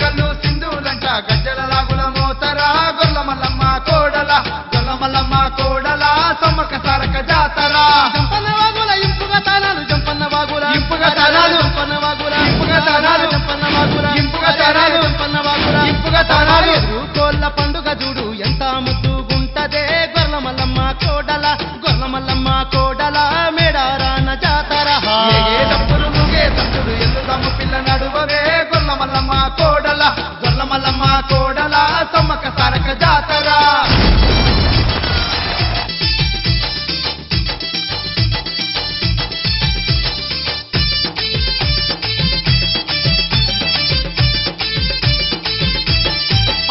గల్లు సింధులంట గజ్జల లాగుల మోతర గొర్రెమల్లమ్మ కోడల గొర్రెమల్లమ్మ కోడల సమ్మక్క సారక్క జాతర జంపన్న వాగుల ఇంపుగా తానాలు జంపన్న వాగుల ఇంపుగా తానాలు జంపన్న వాగుల ఇంపుగా తానాలు జంపన్న వాగుల ఇంపుగా తానాలు జంపన్న వాగుల ఇంపుగా తానాలు కోళ్ళ పండుగ చూడు ఎంత ముద్దుగుంటదే గొర్రెమల్లమ్మ కోడల గొర్రెమల్లమ్మ కోడల మేడారాన జాతర ఎగేదప్పులు ఊగే సత్తులు ఎల్లుదాము పిల్ల నడువవే గొర్రెమల్లమ్మ కోడల గొర్రెమల్లమ్మ కోడల సమ్మక్క సారక్క జాతర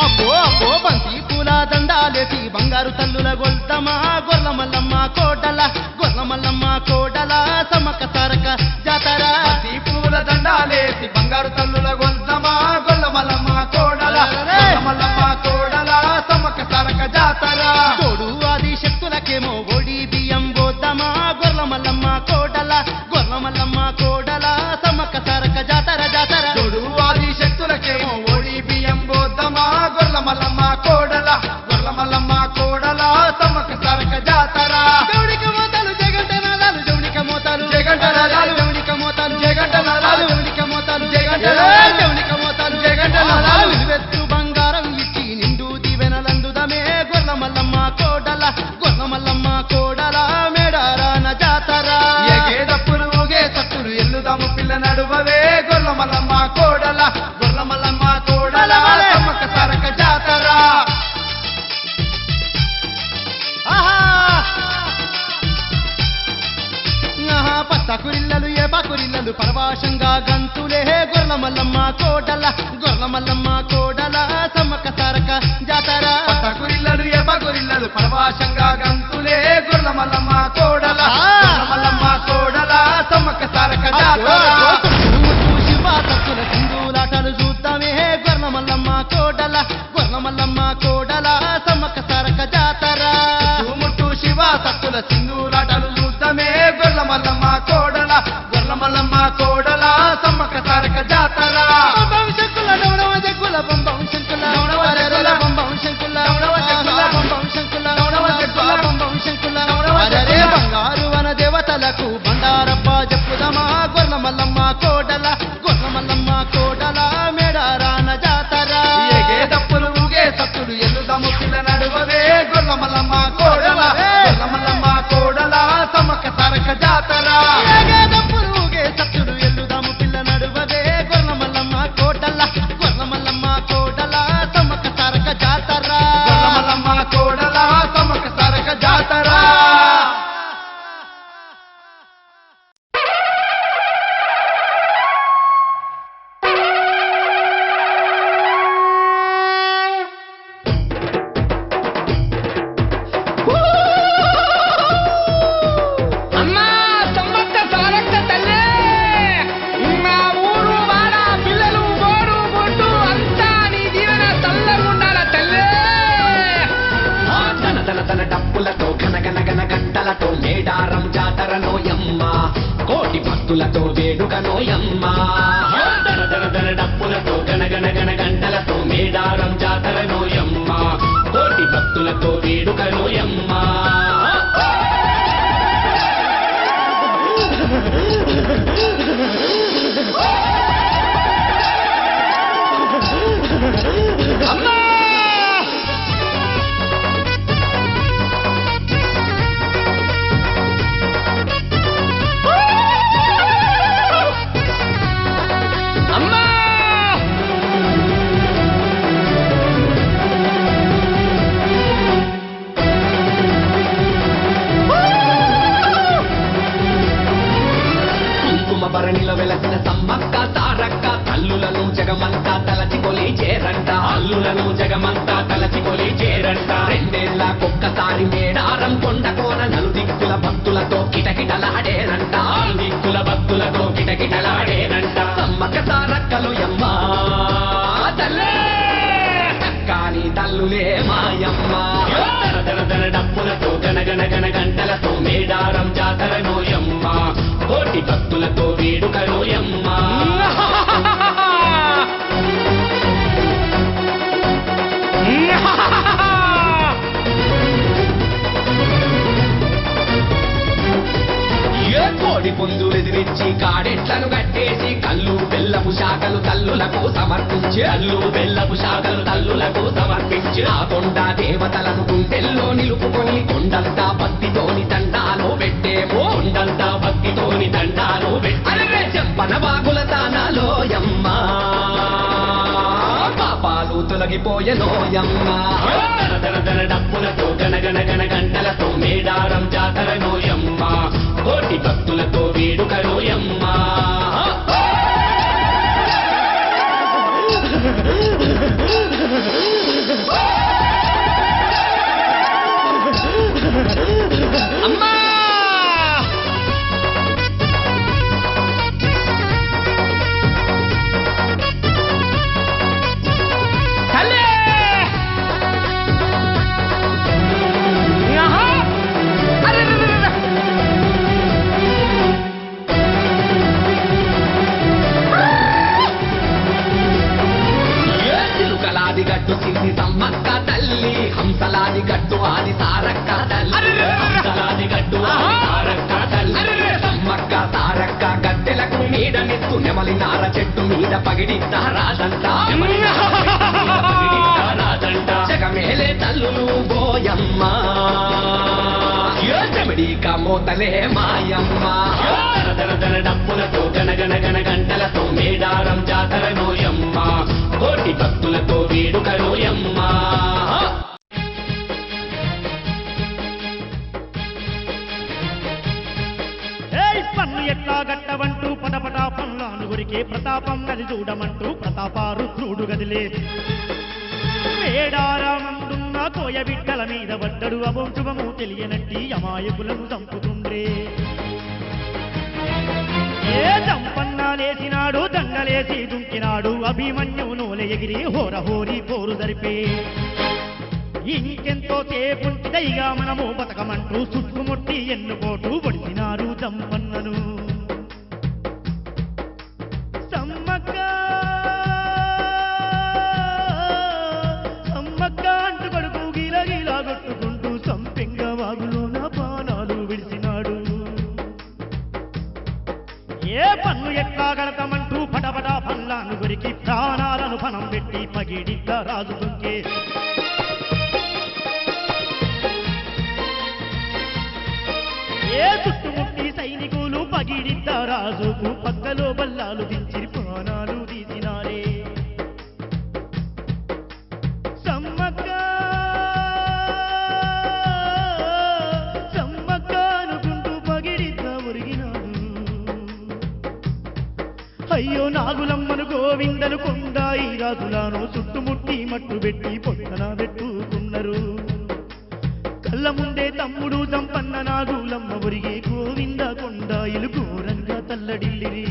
అబ్బో అబ్బో బంతి పూల దండాలేసి బంగారు తల్లుల గొల్తమా గొర్రెమల్లమ్మ కోడల గొర్రెమల్లమ్మ కోడల సమ్మక్క సారక్క జాతర బంతి పూల దండాలేసి బంగారు తల్లుల గొల్తమా గొర్రెమల్లమ్మ కోడల గొర్రెమల్లమ్మ కోడల సమ్మక్క సారక్క జాతర తోడు ఆది శక్తులకేమో ఓడి బియ్యం పోద్దామా గొర్రెమల్లమ్మ కోడల గొర్రెమల్లమ్మ కోడల సమ్మక్క సారక్క జాతర జాతర తోడు ఆది శక్తులకేమో ఓడి బియ్యం పోద్దామా గొర్రెమల్లమ్మ కోడల గొర్రెమల్లమ్మ కోడల సమ్మక్క సారక్క జాతర జౌడిక మోతాలు జగంట నాదాలు జౌడిక మోతాలు జగంట నాదాలు జౌడిక మోతాలు జగంట నాదాలు జౌడిక మోతాలు జగంట నాదాలు జౌడిక మోతాలు కోడల గొర్ల మల్లమ్మ కోడల సమ్మక్క సారక జాతర పట్టగురిల్లలు ఎపగురిల్లలు పరవాశంగా గంతులే గొర్ల మల్లమ్మ కోడల గొర్ల మల్లమ్మ కోడల సమ్మక్క సారక జాతర శివ సత్తుల సింధూలాటలు చూద్దామే గొర్ల మల్లమ్మ కోడల గొర్ల మల్లమ్మ కోడల సమ్మక్క సారక జాతర ముట్టు శివ సత్తుల సింధూరాటలు చూద్దామే గొర్ల మల్లమ్మ కోడల గొర్ల మల్లమ్మ కోడల సమ్మక్క సారక జాతర బంబం శంకుల నవనవ జగ్గుల బంబం శంకుల అరెరెల బంబం శంకుల బంబం శంకుల బంబం శంకుల అరెరే బంగారు వన దేవతలకు బండారప్ప చెప్పుదమా గొర్ల మల్లమ్మ కోడల గొర్ల మల్లమ్మ కోడల మేడారాన జాతర ఏగే దప్పులు ఊగే సత్తులు ఎల్లుదము పిల్ల నడువవే గొర్ల మల్లమ్మ కోడల గొర్ల మల్లమ్మ కోడల సమ్మక్క సారక జాతర ఏగేదప్పురుగే సత్తుడు ఎల్లుదాము పిల్ల నడువదే గొర్ల మల్లమ్మ కోడల గొర్ల మల్లమ్మ కోడల సమ్మక్క సారక జాతర గొర్ల మల్లమ్మ కోడల సమ్మక్క సారక జాతర అమ్మా సమ్మక్క సారక్క తల్లే మా ఊరు వాడ పిల్లలు గోడు బొడ్డు అంతా నీ దీవెన చల్లగా ఉండాల తల్లే తన తన తన డప్పులతో గనగన గంటలతో మేడారం జాతరనో యమ్మ కోటి భక్తులతో వేడుకనో యమ్మ తన తన తన డప్పులతో గనగన గంటలతో మేడారం జాతరనో యమ్మ కోటి భక్తులతో వేడుకనో యమ్మ అమ్మా అమ్మా కుంకుమ భరణిలో వెలసిన సమ్మక్క సారక్క తల్లులను జగమంతా తలచి కొలిచేరంట అల్లులను జగమంతా తలచి కొలిచేరంట రెండేళ్లకొక్కసారి మేడారం కొండ కోన నలుదిక్కుల భక్తులతో కిటకిటలాడేరంట దిక్కుల భక్తులతో కిటకిటలాడేరంట సమ్మక్క సారక్కలు యమ్మ తల్లే కానీ తల్లులే మాయమ్మ తన తన తన డప్పులతో గనగన గంటలతో మేడారం జాతరనో యమ్మ కోటి భక్తులతో వేడుకనో యమ్మ ఏ కోడి పుంజులు ఎదిరించి కాడెట్లను కట్టేసి కళ్ళు బెల్లపు శాఖలు తల్లులకు సమర్పించి కళ్ళు బెల్లపు శాఖలు తల్లులకు సమర్పించి ఆ కొండ దేవతలను గుండెల్లో నిలుపుకొని కొండంతా భక్తితోని దండాలు పెట్టేమో కొండంతా భక్తితోని దండాలు పెట్టే చెంపన బాగుల తానాలో యమ్మ పాపాలు తొలగిపోయెనోయమ్మ తన తన తన డప్పులతో గనగన గంటలతో మేడారం జాతరనో యమ్మ కోటి భక్తులతో వేడుకనో యమ్మ అమ్మా తల్లే ఆహా అరే చిలుకలాది గట్టు సిద్ధి సమ్మక్క తల్లి హంసలాది గట్టు ఆది సారక్క తల్లి హంసలాది గట్టు ఆది సారక్క తల్లి సమ్మక్క సారక్క గద్దెలకు నీడనిస్తూ నెమలి నార చెట్టు మీద పగిడిస్తారాదంట జగమేలే తల్లులు బోయమ్మ చెమిడిక మోతలే మాయమ్మ తన తన డప్పులతో గనగన గంటలతో మేడారం జాతరనో యమ్మ కోటి భక్తులతో వేడుకనో యమ్మ ఏయ్ పన్ను ఎట్లా గట్టవంటూ పటపటా పనులను ఉరికే ప్రతాపం నది చూడమంటూ ప్రతాపారుద్రుడు గదిలే వేడారామందున్న కోయ బిడ్డల మీద పడ్డడు అభోశుభము తెలియనట్టి అమాయకులను చంపుతుండ్రే ఏ చంపన్నాలేసినాడు దండలేసి దుంకినాడు అభిమన్యువు నోలె ఎగిరి హోరహోరి పోరు జరిపే ఇంకెంతో సేపుంటిదైగా మనము బతకమంటూ చుట్టుముట్టి ఎన్నుకోటు పొడిచినారు చంపన్నను సమ్మక్క సమ్మక్క అంటూ కొడుకు గిలగిలా కొట్టుకుంటూ సంపెంగ వాగులోన పానాలు విడిచినాడు ఏ పన్ను ఎట్లా గడతామంటూ పటపటా పల్లాను గురికి ప్రాణాలను పణం పెట్టి పగిడిద్ద రాజు దుంకే ఏ చుట్టుముట్టి సైనికులు పగిడిద్ద రాజుకు పక్కలో బల్లాలు దించి ప్రాణాలు తీసినారే సమ్మక్క సమ్మక్క అనుకుంటూ పగిడిద్ద ఒరిగినాడు అయ్యో నాగులమ్మను గోవిందను కొండాయి రాజులను చుట్టుముట్టి మట్టు పెట్టి పొట్టన పెట్టుకున్నారు కళ్ళ ముందే తమ్ముడు చంపన్న నాగులమ్మ ఒరిగే గోవింద కొండాయిలు ఘోరంగా తల్లడిల్లిరి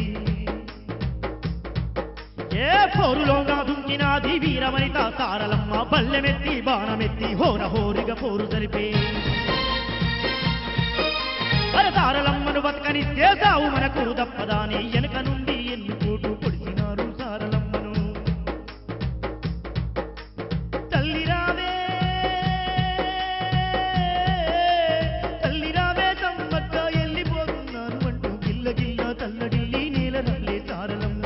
ఏ పోరులోగా దుంకినాది వీరవనిత సారలమ్మ బల్లెమెత్తి బాణమెత్తి హోరహోరిగా పోరు జరిపే సారలమ్మను బతకనిస్తే సావు మనకు దప్పదాని వెనక నుండి ఎన్నుకోటు పొడిచినారు సారలమ్మను తల్లి రావే సమ్మక్క వెళ్ళిపోతున్నాను అంటూ గిల్ల గిల్ల తల్లడిల్లి నేల నల్లే సారలమ్మ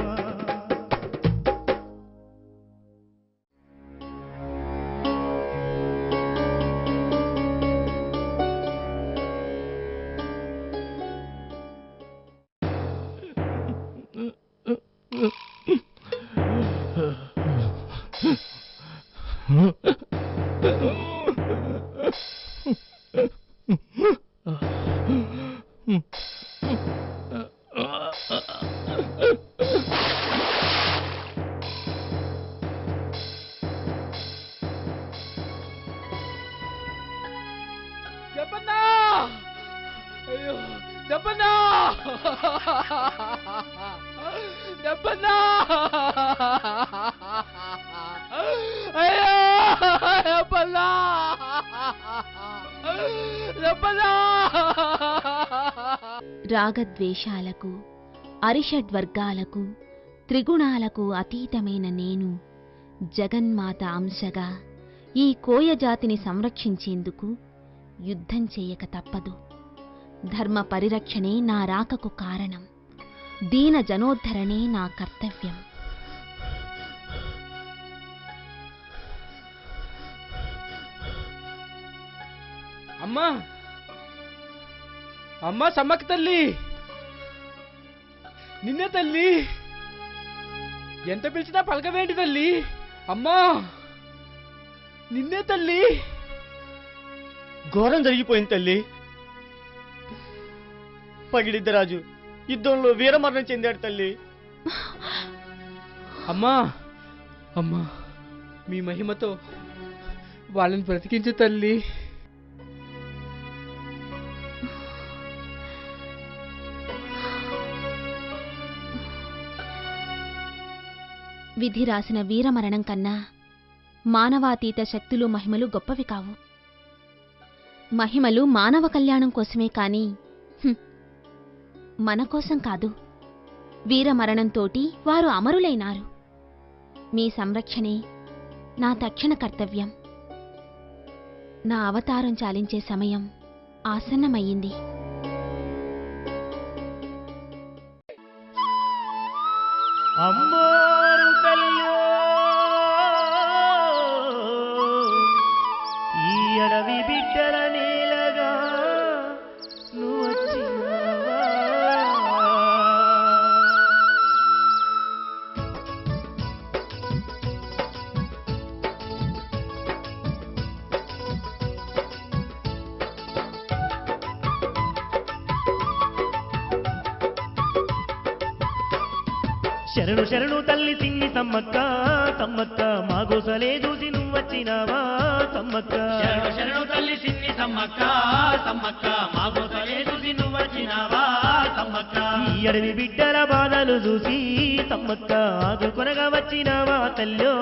జపన్నా అయ్యో జపన్నా జపన్నా అయ్యో జపన్నా జపన్నా రాగద్వేషాలకు అరిషడ్వర్గాలకు త్రిగుణాలకు అతీతమైన నేను జగన్మాత అంశగా ఈ కోయ జాతిని సంరక్షించేందుకు యుద్ధం చేయక తప్పదు. ధర్మ పరిరక్షణే నా రాకకు కారణం. దీన జనోద్ధరణే నా కర్తవ్యం. అమ్మా అమ్మా సమ్మక్క తల్లి, నిన్నే తల్లి, ఎంత పిలిచినా పలకవేంటి తల్లి? అమ్మా నిన్నే తల్లి. ఘోరం జరిగిపోయింది తల్లి. పగిడిద్దరాజు యుద్ధంలో వీరమరణం చెందాడు తల్లి. అమ్మా అమ్మా మీ మహిమతో వాళ్ళని బ్రతికించు తల్లి. విధి రాసిన వీరమరణం కన్నా మానవాతీత శక్తులు మహిమలు గొప్పవి కావు. మహిమలు మానవ కళ్యాణం కోసమే కాని మన కోసం కాదు. వీరమరణంతోటి వారు అమరులైనారు. మీ సంరక్షణే నా తక్షణ కర్తవ్యం. నా అవతారం చాలించే సమయం ఆసన్నమయ్యింది. అమ్మోరు తల్లో ఈ అడవి బిడ్డల నీలగా నువ్వొచ్చినావా? శరణు శరణు తల్లి సిన్ని సమ్మక్క సమ్మక్క మా గోసలే చూసి నువ్వొచ్చినావా సమ్మక్క శరణు శరణు తల్లి సిన్ని సమ్మక్క సమ్మక్క మా గోసలే చూసి నువ్వొచ్చినావా సమ్మక్క ఈ అడవి బిడ్డల బాధలు చూసి సమ్మక్క ఆదుకొనగా వచ్చినావా తల్లో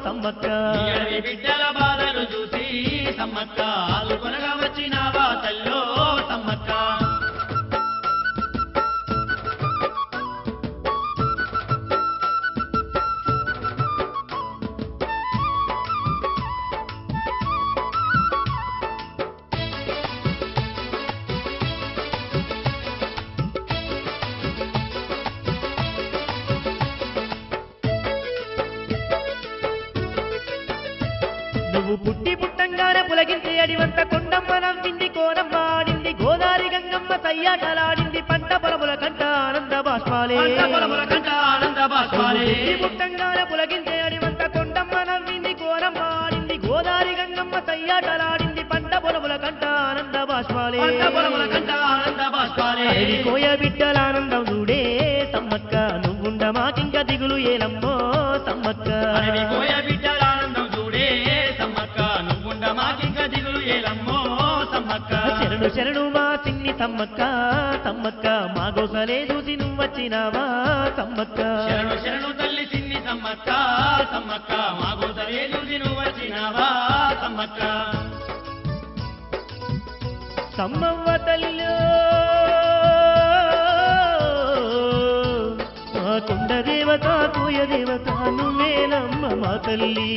సమ్మక్క ఈ అడవి బిడ్డల బాధలు చూసి సమ్మక్క ఆదుకొనగా వచ్చినావా తల్లో సమ్మక్క నువ్వు పుట్టి పుట్టంగానే పులగించే అడివంత కొండమ్మ నవ్వింది కోనమ్మ ఆడింది గోదారి గంగమ్మ సయ్యాటలాడింది పంట పొలముల కంట ఆనంద బాష్పాలే పుట్టి పుట్టంగానే పులగించే అడివంత కొండమ్మ నవ్వింది కోనమ్మ ఆడింది గోదారి గంగమ్మ సయ్యాటలాడింది పంట పొలముల కంట ఆనంద బాష్పాలే కోయ బిడ్డల ఆనందం చూడే సమ్మక్క నువ్వుండ మాకింక దిగులు ఏలమ్మో సమ్మక్క కోయ బిడ్డల ఆనందం చూడే సమ్మక్క నువ్వుండ మాకింక దిగులు ఏలమ్మో సమ్మక్క శరణు శరణు మా సిన్ని సమ్మక్క సమ్మక్క మా గోసలే చూసి నువ్వొచ్చినావా సమ్మక్క శరణు శరణు తల్లి సిన్ని సమ్మక్క సమ్మక్క మా గోసలే చూసి నువ్వొచ్చినావా సమ్మక్క సమ్మవ్వ తల్లి మా కొండ దేవత కోయ దేవత నువ్వేనమ్మ మా తల్లి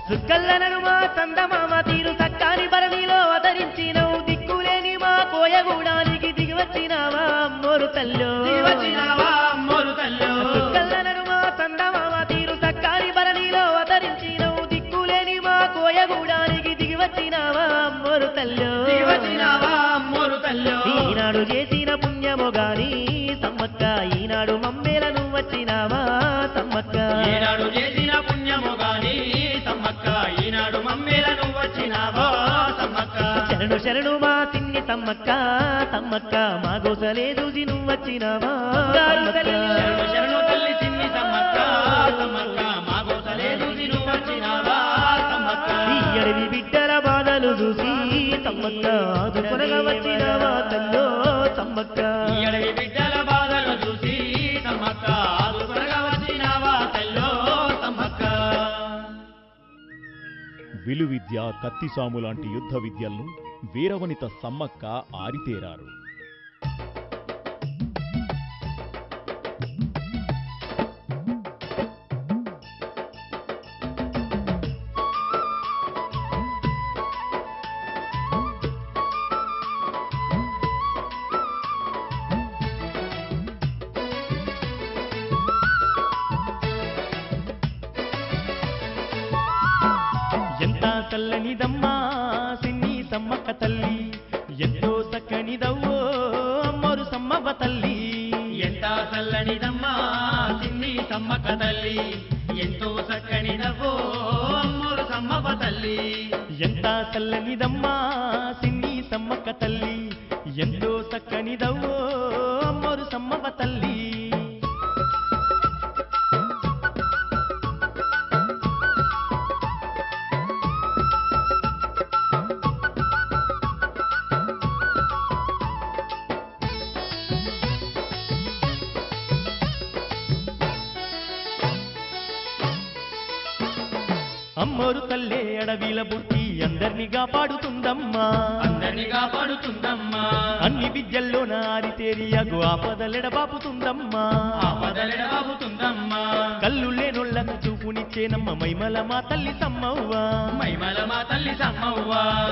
సుక్కల్లనను మా సందమామ తీరు సక్కాని బరనిలో అవతరించినవు దిక్కులేని మా కోయగూడానికి దిగివచ్చినావా అమ్మోరు తల్లో సుక్కల్లనను మా సందమామ తీరు సక్కాని బరనిలో అవతరించినవు దిక్కులేని మా కోయగూడానికి దిగివచ్చినావా అమ్మోరు తల్లో ఈనాడు చేసిన పుణ్యము గాని సమ్మక్క ఈనాడు మమ్మేలను వచ్చినావా సమ్మక్క ఈనాడు చేసిన పుణ్యము గాని సమ్మక్క ఈనాడు మమ్మేలను వచ్చినావా సమ్మక్క శరణు శరణు మా సిన్ని సమ్మక్క సమ్మక్క మా గోసలే చూసి నువ్వొచ్చినావా శరణు శరణు తల్లి సిన్ని సమ్మక్క సమ్మక్క మా గోసలే చూసి నువ్వొచ్చినావా సమ్మక్క ఈ అడవి బిడ్డల బాధలు చూసి సమ్మక్క ఆదుకొనగా వచ్చినావా తల్లో సమ్మక్క ఈ అడవి బిడ్డల బాధలు చూసి సమ్మక్క ఆదుకొనగా వచ్చినావా తల్లో సమ్మక్క విలువిద్య కత్తిసాము లాంటి యుద్ధ విద్యల్లో వీరవనిత సమ్మక్క ఆరితేరారు. ఎంత చల్లనిదమ్మా సిన్ని సమ్మక్క తల్లి ఎంతో చక్కనిదవ్వో అమ్మోరు సమ్మవ్వ తల్లి ఎంత చల్లనిదమ్మా సిన్ని సమ్మక్క తల్లి ఎంతో చక్కనిదవ్వో అమ్మోరు సమ్మవ్వ తల్లి ఎంత చల్లనిదమ్మా సిన్ని సమ్మక్క తల్లి ఎంతో చక్కనిదవ్వో అమ్మోరు సమ్మవ్వ తల్లి అమ్మోరు తల్లే అడవిల పుట్టి అందరినీ కాపాడుతుందమ్మా అన్ని విద్యల్లోన ఆరితేరియగు ఆపదలెడబాపుతుందమ్మా కళ్ళు లేనొళ్ళకు చూపునిచ్చేనమ్మ మైమల మా తల్లి సమ్మవ్వా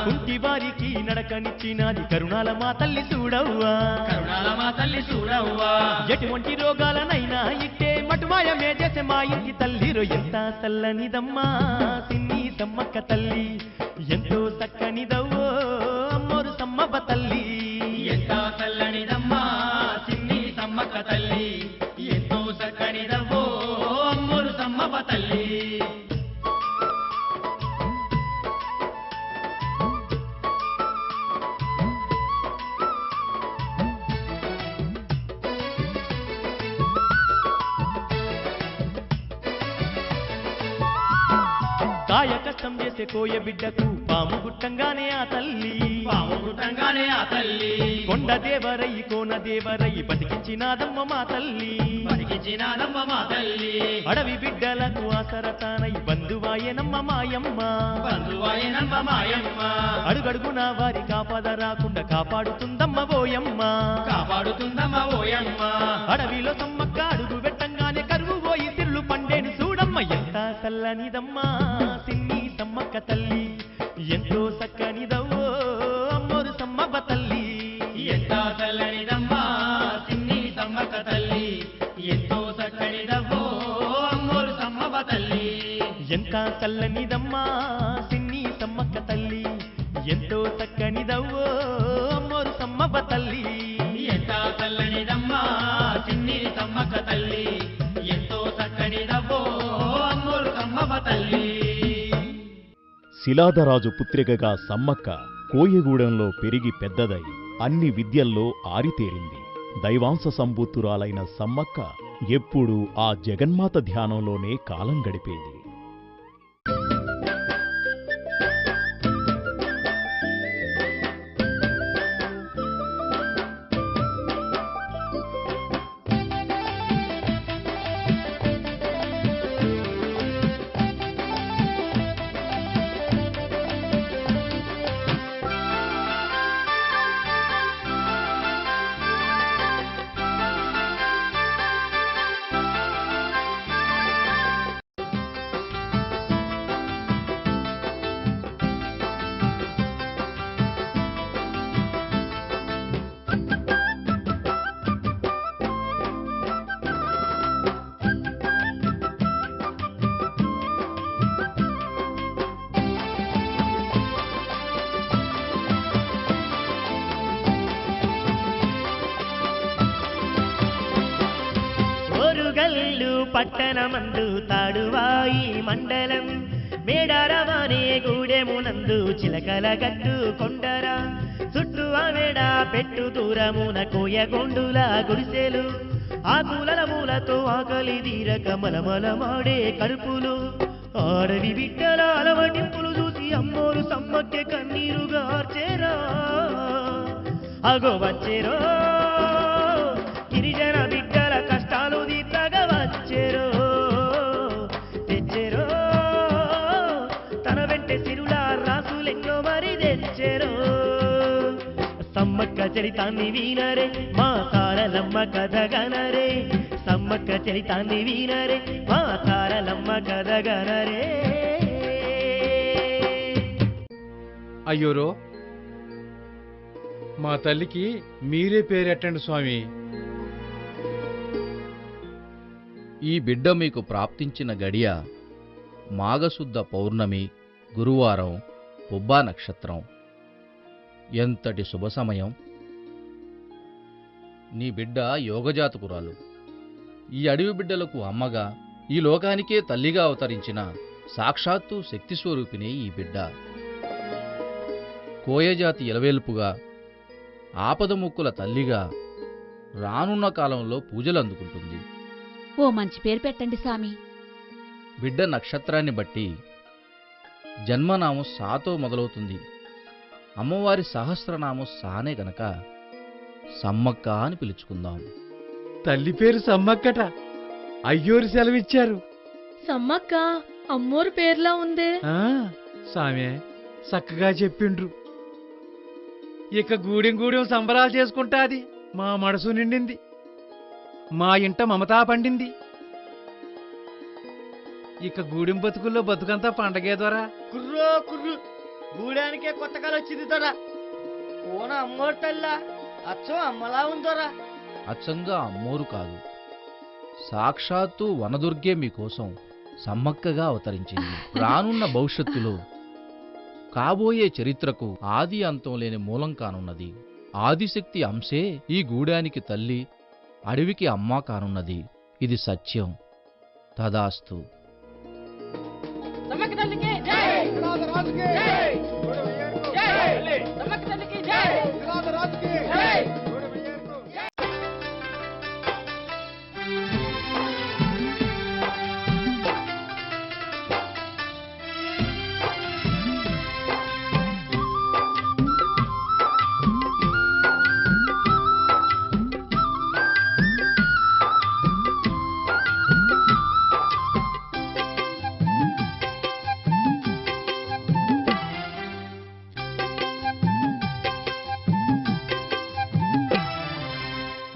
కుంటి వారికి నడకనిచ్చినది కరుణాల మా తల్లి చూడవ్వా ఎటువంటి రోగాలనైనా ఇట్టే మటుమాయమే చేసే మా ఇంటి తల్లిరో ఎంత చల్లనిదమ్మా సిన్ని సమ్మక్క తల్లి ఎంతో చక్కనిదవ్వో అమ్మోరు సమ్మవ్వ తల్లి ఎంత చల్లనిదమ్మా సిన్ని సమ్మక్క తల్లి ఎంతో చక్కనిదవ్వో అమ్మోరు సమ్మవ్వ తల్లి కాయ కష్టం చేసే కోయ బిడ్డకు పాము గుట్టంగానే ఆ తల్లి కొండ దేవరయ్యి కోన దేవరయ్యి బతికించినాదమ్మ మా తల్లి అడవి బిడ్డలకు ఆసరతానై బంధువాయనమ్మ మాయమ్మ అడుగడుగున వారి కాపద రాకుండా కాపాడుతుందమ్మ ఓయమ్మ అడవిలో సమ్మక్క అడుగు పెట్టంగానే కరువు పోయి తిరులు పండేను చూడమ్మ ఎంత చల్లనిదమ్మా సిన్ని సమ్మక్క తల్లి ఎంతో చక్కనిదవ్వో అమ్మోరు సమ్మవ్వ తల్లి ఎంత చల్లనిదమ్మా సిన్ని సమ్మక్క తల్లి ఎంతో చక్కనిదవ్వో అమ్మోరు సమ్మవ్వ తల్లి ఎంత చల్లనిదమ్మా సిన్ని సమ్మక్క తల్లి ఎంతో చక్కనిదవ్వో అమ్మోరు సమ్మవ్వ తల్లి ఎంత చల్లనిదమ్మా సిన్ని సమ్మక్క తల్లి ఎంతో చక్కనిదవ్వో అమ్మోరు సమ్మవ్వ తల్లి. శిలాదరాజు పుత్రికగా సమ్మక్క కోయగూడెంలో పెరిగి పెద్దదై అన్ని విద్యల్లో ఆరితేరింది. దైవాంశ సంభూతురాలైన సమ్మక్క ఎప్పుడూ ఆ జగన్మాత ధ్యానంలోనే కాలం గడిపేది. ఓరుగల్లు పట్టణమందు తాడువాయి మండలం మేడారవానే గూడెమునందు చిలకల గట్టు కొండరా చుట్టూ ఆ మేడ పెట్టు దూరమున కోయగొండుల గుడిసెలు ఆకులల మూలతో ఆకలి తీరక మలమలమాడే కడుపులు ఆడవి బిడ్డల అలవటింపులు చూసి అమ్మోరు సమ్మక్కె కన్నీరుగా చేరా అగో వచ్చేరో గిరిజన బిడ్డల కష్టాలు దీపగా వచ్చేరో తెచ్చేరో తన వెంటే సిరుల రాసులెన్నో మరి తెచ్చేరో సమ్మక్క చరితాన్ని వీనరే మా తారలమ్మ కథగనరే సమ్మక్క చరితాన్ని వీనరే మా తారలమ్మ కథగనరే. అయ్యోరో మా తల్లికి మీరే పేరెట్టండి స్వామి. ఈ బిడ్డ మీకు ప్రాప్తించిన గడియ మాఘశుద్ధ పౌర్ణమి గురువారం పుబ్బా నక్షత్రం. ఎంతటి శుభ సమయం! నీ బిడ్డ యోగజాతకురాలు. ఈ అడవి బిడ్డలకు అమ్మగా ఈ లోకానికే తల్లిగా అవతరించిన సాక్షాత్తు శక్తిస్వరూపిణి ఈ బిడ్డ. కోయజాతి ఎలవేల్పుగా ఆపదముక్కుల తల్లిగా రానున్న కాలంలో పూజలు అందుకుంటుంది. ఓ మంచి పేరు పెట్టండి సామి. బిడ్డ నక్షత్రాన్ని బట్టి జన్మనామం సాతో మొదలవుతుంది. అమ్మవారి సహస్రనామం సానే గనక సమ్మక్క అని పిలుచుకుందాం. తల్లి పేరు సమ్మక్కట. అయ్యోరు సెలవిచ్చారు. సమ్మక్క అమ్మోరు పేర్లా ఉందే. సామే చక్కగా చెప్పిండ్రు. ఇక గూడెం గూడెం సంబరాలు చేసుకుంటాది. మా మనసు నిండింది. మా ఇంట మమతా పండింది. ఇక గూడెం బతుకుల్లో బతుకంతా పండగే దొరా. కుర్రో కుర్రు గూడానికే కొత్త కాలు వచ్చింది దొరా. కోన అమ్మోరు తల్లా అచ్చం అమ్మలా ఉందోరా. అచ్చంగా అమ్మోరు కాదు, సాక్షాత్తు వనదుర్గే మీకోసం సమ్మక్కగా అవతరించింది. రానున్న భవిష్యత్తులో కాబోయే చరిత్రకు ఆది అంతం లేని మూలం కానున్నది. ఆదిశక్తి అంశే ఈ గూడానికి తల్లి, అడవికి అమ్మ కానున్నది. ఇది సత్యం. తదాస్తు.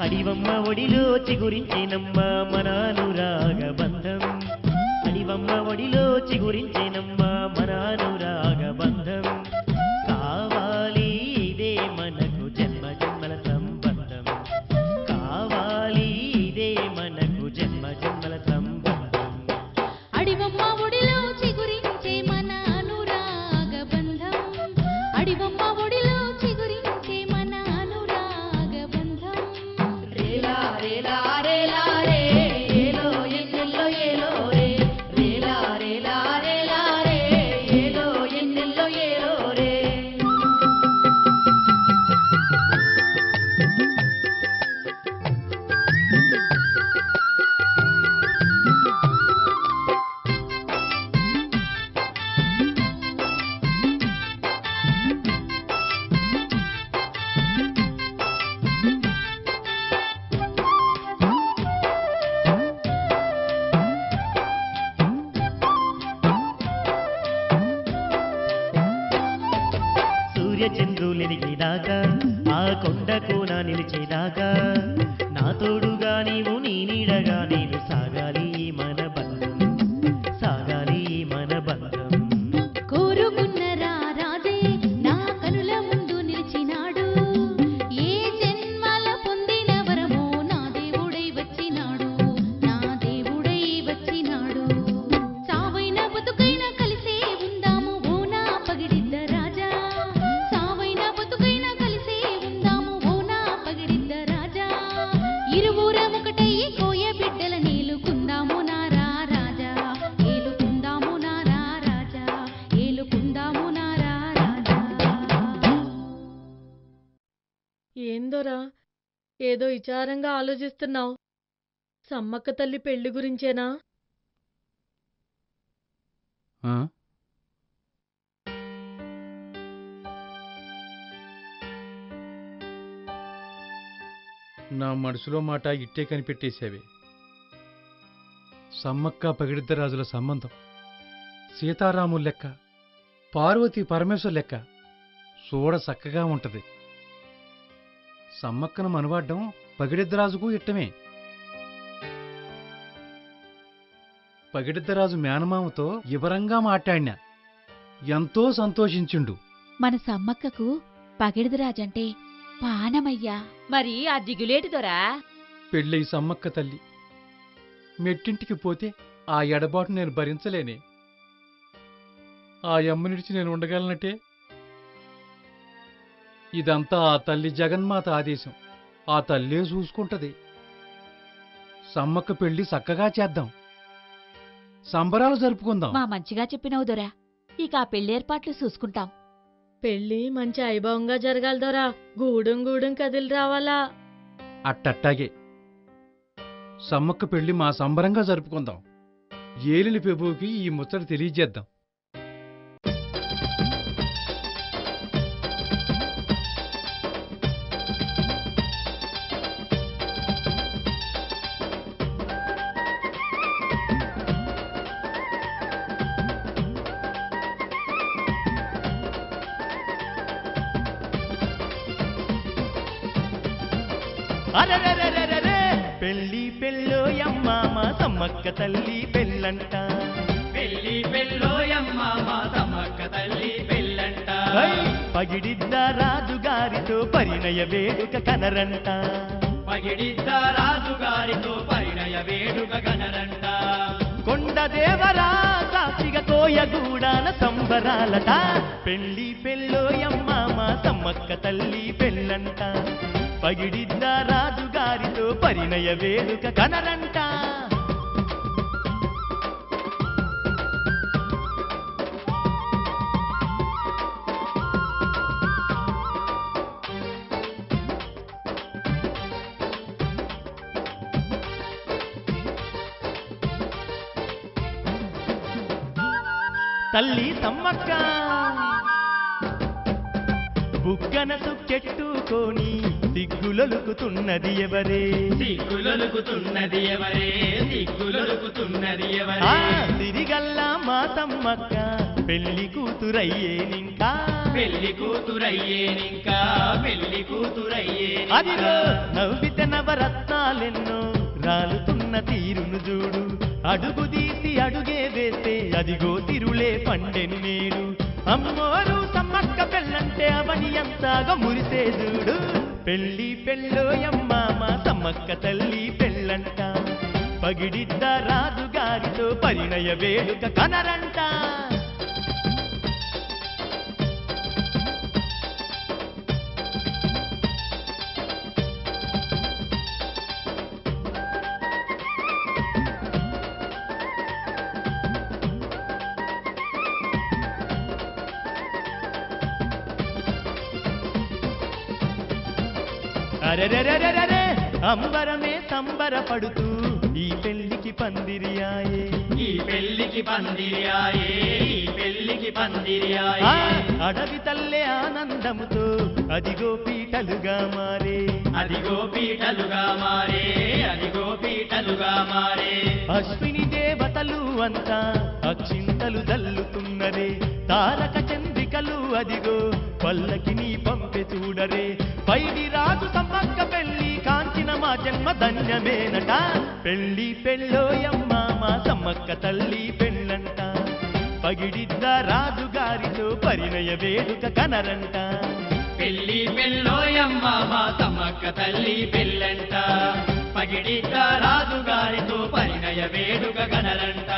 అడివమ్మ ఒడిలో చిగురించేనమ్మ మన అనురాగ బంధం అడివమ్మ ఒడిలో చిగురించేనమ్మ మన అనురాగ బంధం కావాలి ఇదే మనకు జన్మ జన్మల సంబంధం కావాలి ఇదే మనకు జన్మ జన్మల సంబంధం అడివమ్మ ఒడిలో చిగురించే మన అనురాగ బంధం అడివమ్మ ఒడిలో చిగురించే మన అనురాగ బంధం రేలా రేలా రేలా రే ఏలో ఎన్నెల్లో ఏలో రే రేలా రేలా రేలా రే ఏలో ఎన్నెల్లో ఏలో రే సూర్యచంద్రులెదిగేదాకా ఆ కొండకు నా నిలిచేదాకా నా తోడుగా నీవు నీ నీడగా నేను సాగాలి మన బంధం సాగాలి మన బంధం కోరుకున్న రాజే నా కనుల ముందు నిలిచినాడు ఏ జన్మల పొందిన వరమో నా దేవుడై వచ్చినాడు నా దేవుడై వచ్చినాడు సావైన బతుకైన కలిసే ఉందాము ఓ నా పగిడిద్ద రాజా సావైన బతుకైన కలిసే ఉందాము ఓ నా పగిడిద్ద రాజా ఇరువురం ఒకటయ్యి కోయ బిడ్డల నీలుకుందాము నారా రాజా ఏలుకుందాము నారా రాజా ఏలుకుందాము నారా రాజా ఏందోరా ఏదో విచారంగా ఆలోచిస్తున్నావు సమ్మక్క తల్లి పెళ్లి గురించేనా నా మనసులో మాట ఇట్టే కనిపెట్టేశావే. సమ్మక్క పగిడిద్దరాజుల సంబంధం సీతారాముల లెక్క, పార్వతీ పరమేశ్వర్ లెక్క చూడ చక్కగా ఉంటది. సమ్మక్కను మనవాడ్డం పగిడిద్దరాజుకు ఇట్టమే. పగిడిద్దరాజు మేనమామతో వివరంగా మాట్లాడినా ఎంతో సంతోషించిండు. మన సమ్మక్కకు పగిడిదరాజంటే పానమయ్యా. మరి ఆ దిగులేటి దొరా పెళ్ళై సమ్మక్క తల్లి మెట్టింటికి పోతే ఆ ఎడబాటు నేను భరించలేనే. ఆ యమ్మనిడిచి నేను ఉండగలనటే? ఇదంతా ఆ తల్లి జగన్మాత ఆదేశం. ఆ తల్లే చూసుకుంటది. సమ్మక్క పెళ్లి చక్కగా చేద్దాం, సంబరాలు జరుపుకుందాం. మా మంచిగా చెప్పినవు దొరా. ఇక ఆ పెళ్ళేర్పాట్లు చూసుకుంటాం. పెళ్లి మంచి వైభవంగా జరగాలి దొరా. గూడెం గూడెం కదిలి రావాలా. అట్టట్టాగే సమ్మక్క పెళ్లి మా సంబరంగా జరుపుకుందాం. ఏలిని పెబుకి ఈ ముచ్చట తెలియజేద్దాం. అరెరెరెరెరె పెళ్లి పెళ్ళోయమ్మ మా సమ్మక్క తల్లి పెళ్ళంట. పెళ్లి పెళ్ళోయమ్మ మా సమ్మక్క తల్లి పెళ్ళంట. పగిడిద్ద రాజుగారితో పరిణయ వేడుక కనరంట. పగిడిద్ద రాజుగారితో పరిణయ వేడుక కనరంట. కొండ దేవరా సాక్షిగా కోయగూడాన సంబరాలట. పెళ్లి పెళ్ళోయమ్మ మా సమ్మక్క తల్లి పెళ్ళంట. పగిడిద్ద రాజుగారితో పరిణయ వేడుక కనరంట. తల్లి సమ్మక్క బుగ్గన సుక్కెట్టుకొని దిగ్గులొలుకుతున్నది ఎవరే? దిగ్గులొలుకుతున్నది ఎవరే? దిగ్గులొలుకుతున్నది ఎవరే? సిరిగల్లా మా సమ్మక్క పెళ్లి కూతురయ్యేనింకా పెళ్లి కూతురయ్యేనింకా పెళ్లి కూతురయ్యే అదిగో నవ్వితే నవరత్నాలెన్నో రాలుతున్న తీరును చూడు అడుగు తీసి అడుగే వేస్తే అదిగో తిరులే పండెను నేడు అమ్మోరు సమ్మక్క పెళ్ళంటే అవని ఎంతగా మురిసే చూడు పెళ్లి పెళ్ళోయమ్మ మా సమ్మక్క తల్లి పెళ్ళంట పగిడిద్ద రాజుగారితో పరిణయ వేడుక కనరంట అరెరెరెరెరె అంబరమే సంబరపడుతూ ఈ పెళ్లికి పందిరియాయే ఈ పెళ్లికి పందిరియాయే ఈ పెళ్లికి పందిరియాయే అడవి తల్లే ఆనందముతో అదిగో పీటలుగా మారే అదిగో పీటలుగా మారే అదిగో పీటలుగా మారే అశ్విని దేవతలు అంతా అక్షింతలు దల్లుతున్నరే తారక చంద్రికలు అదిగో పల్లకిని పంపె చూడరే పైడి రాజు సమ్మక్క పెళ్లి కాంచిన మా జన్మ ధన్యమేనట పెళ్లి పెళ్ళోయమ్మ మా సమ్మక్క తల్లి పెళ్ళంట పగిడిద్ద రాజుగారితో పరిణయ వేడుక కనరంట పెళ్లి పెళ్ళోయమ్మ మా సమ్మక్క తల్లి పెళ్ళంట పగిడిద్ద రాజుగారితో పరిణయ వేడుక కనరంట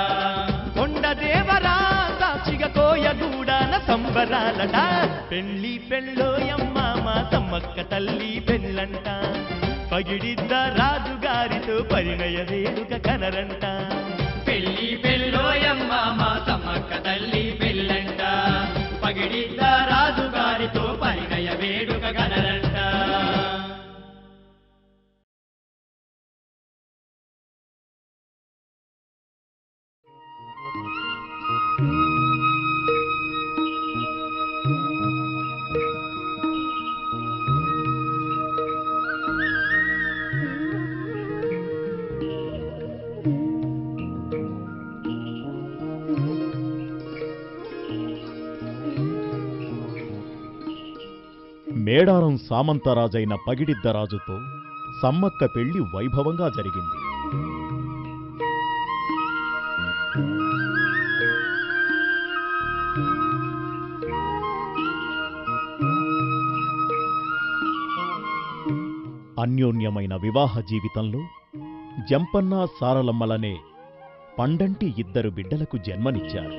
కొండ దేవరా సాక్షిగా కోయగూడాన సంబరాలట పెళ్లి పెళ్ళోయమ్మ మా సమ్మక్క తల్లి పెళ్ళంట పగిడిద్ద రాజుగారితో పరిణయ వేడుక కనరంట పెళ్లి పెళ్ళోయమ్మ మా సమ్మక్క తల్లి పెళ్ళంట పగిడిద్ద రాజుగారితో పరిణయ వేడుక కనరంట మేడారం సామంతరాజైన పగిడిద్దరాజుతో సమ్మక్క పెళ్లి వైభవంగా జరిగింది. అన్యోన్యమైన వివాహ జీవితంలో జంపన్న సారలమ్మలనే పండంటి ఇద్దరు బిడ్డలకు జన్మనిచ్చారు.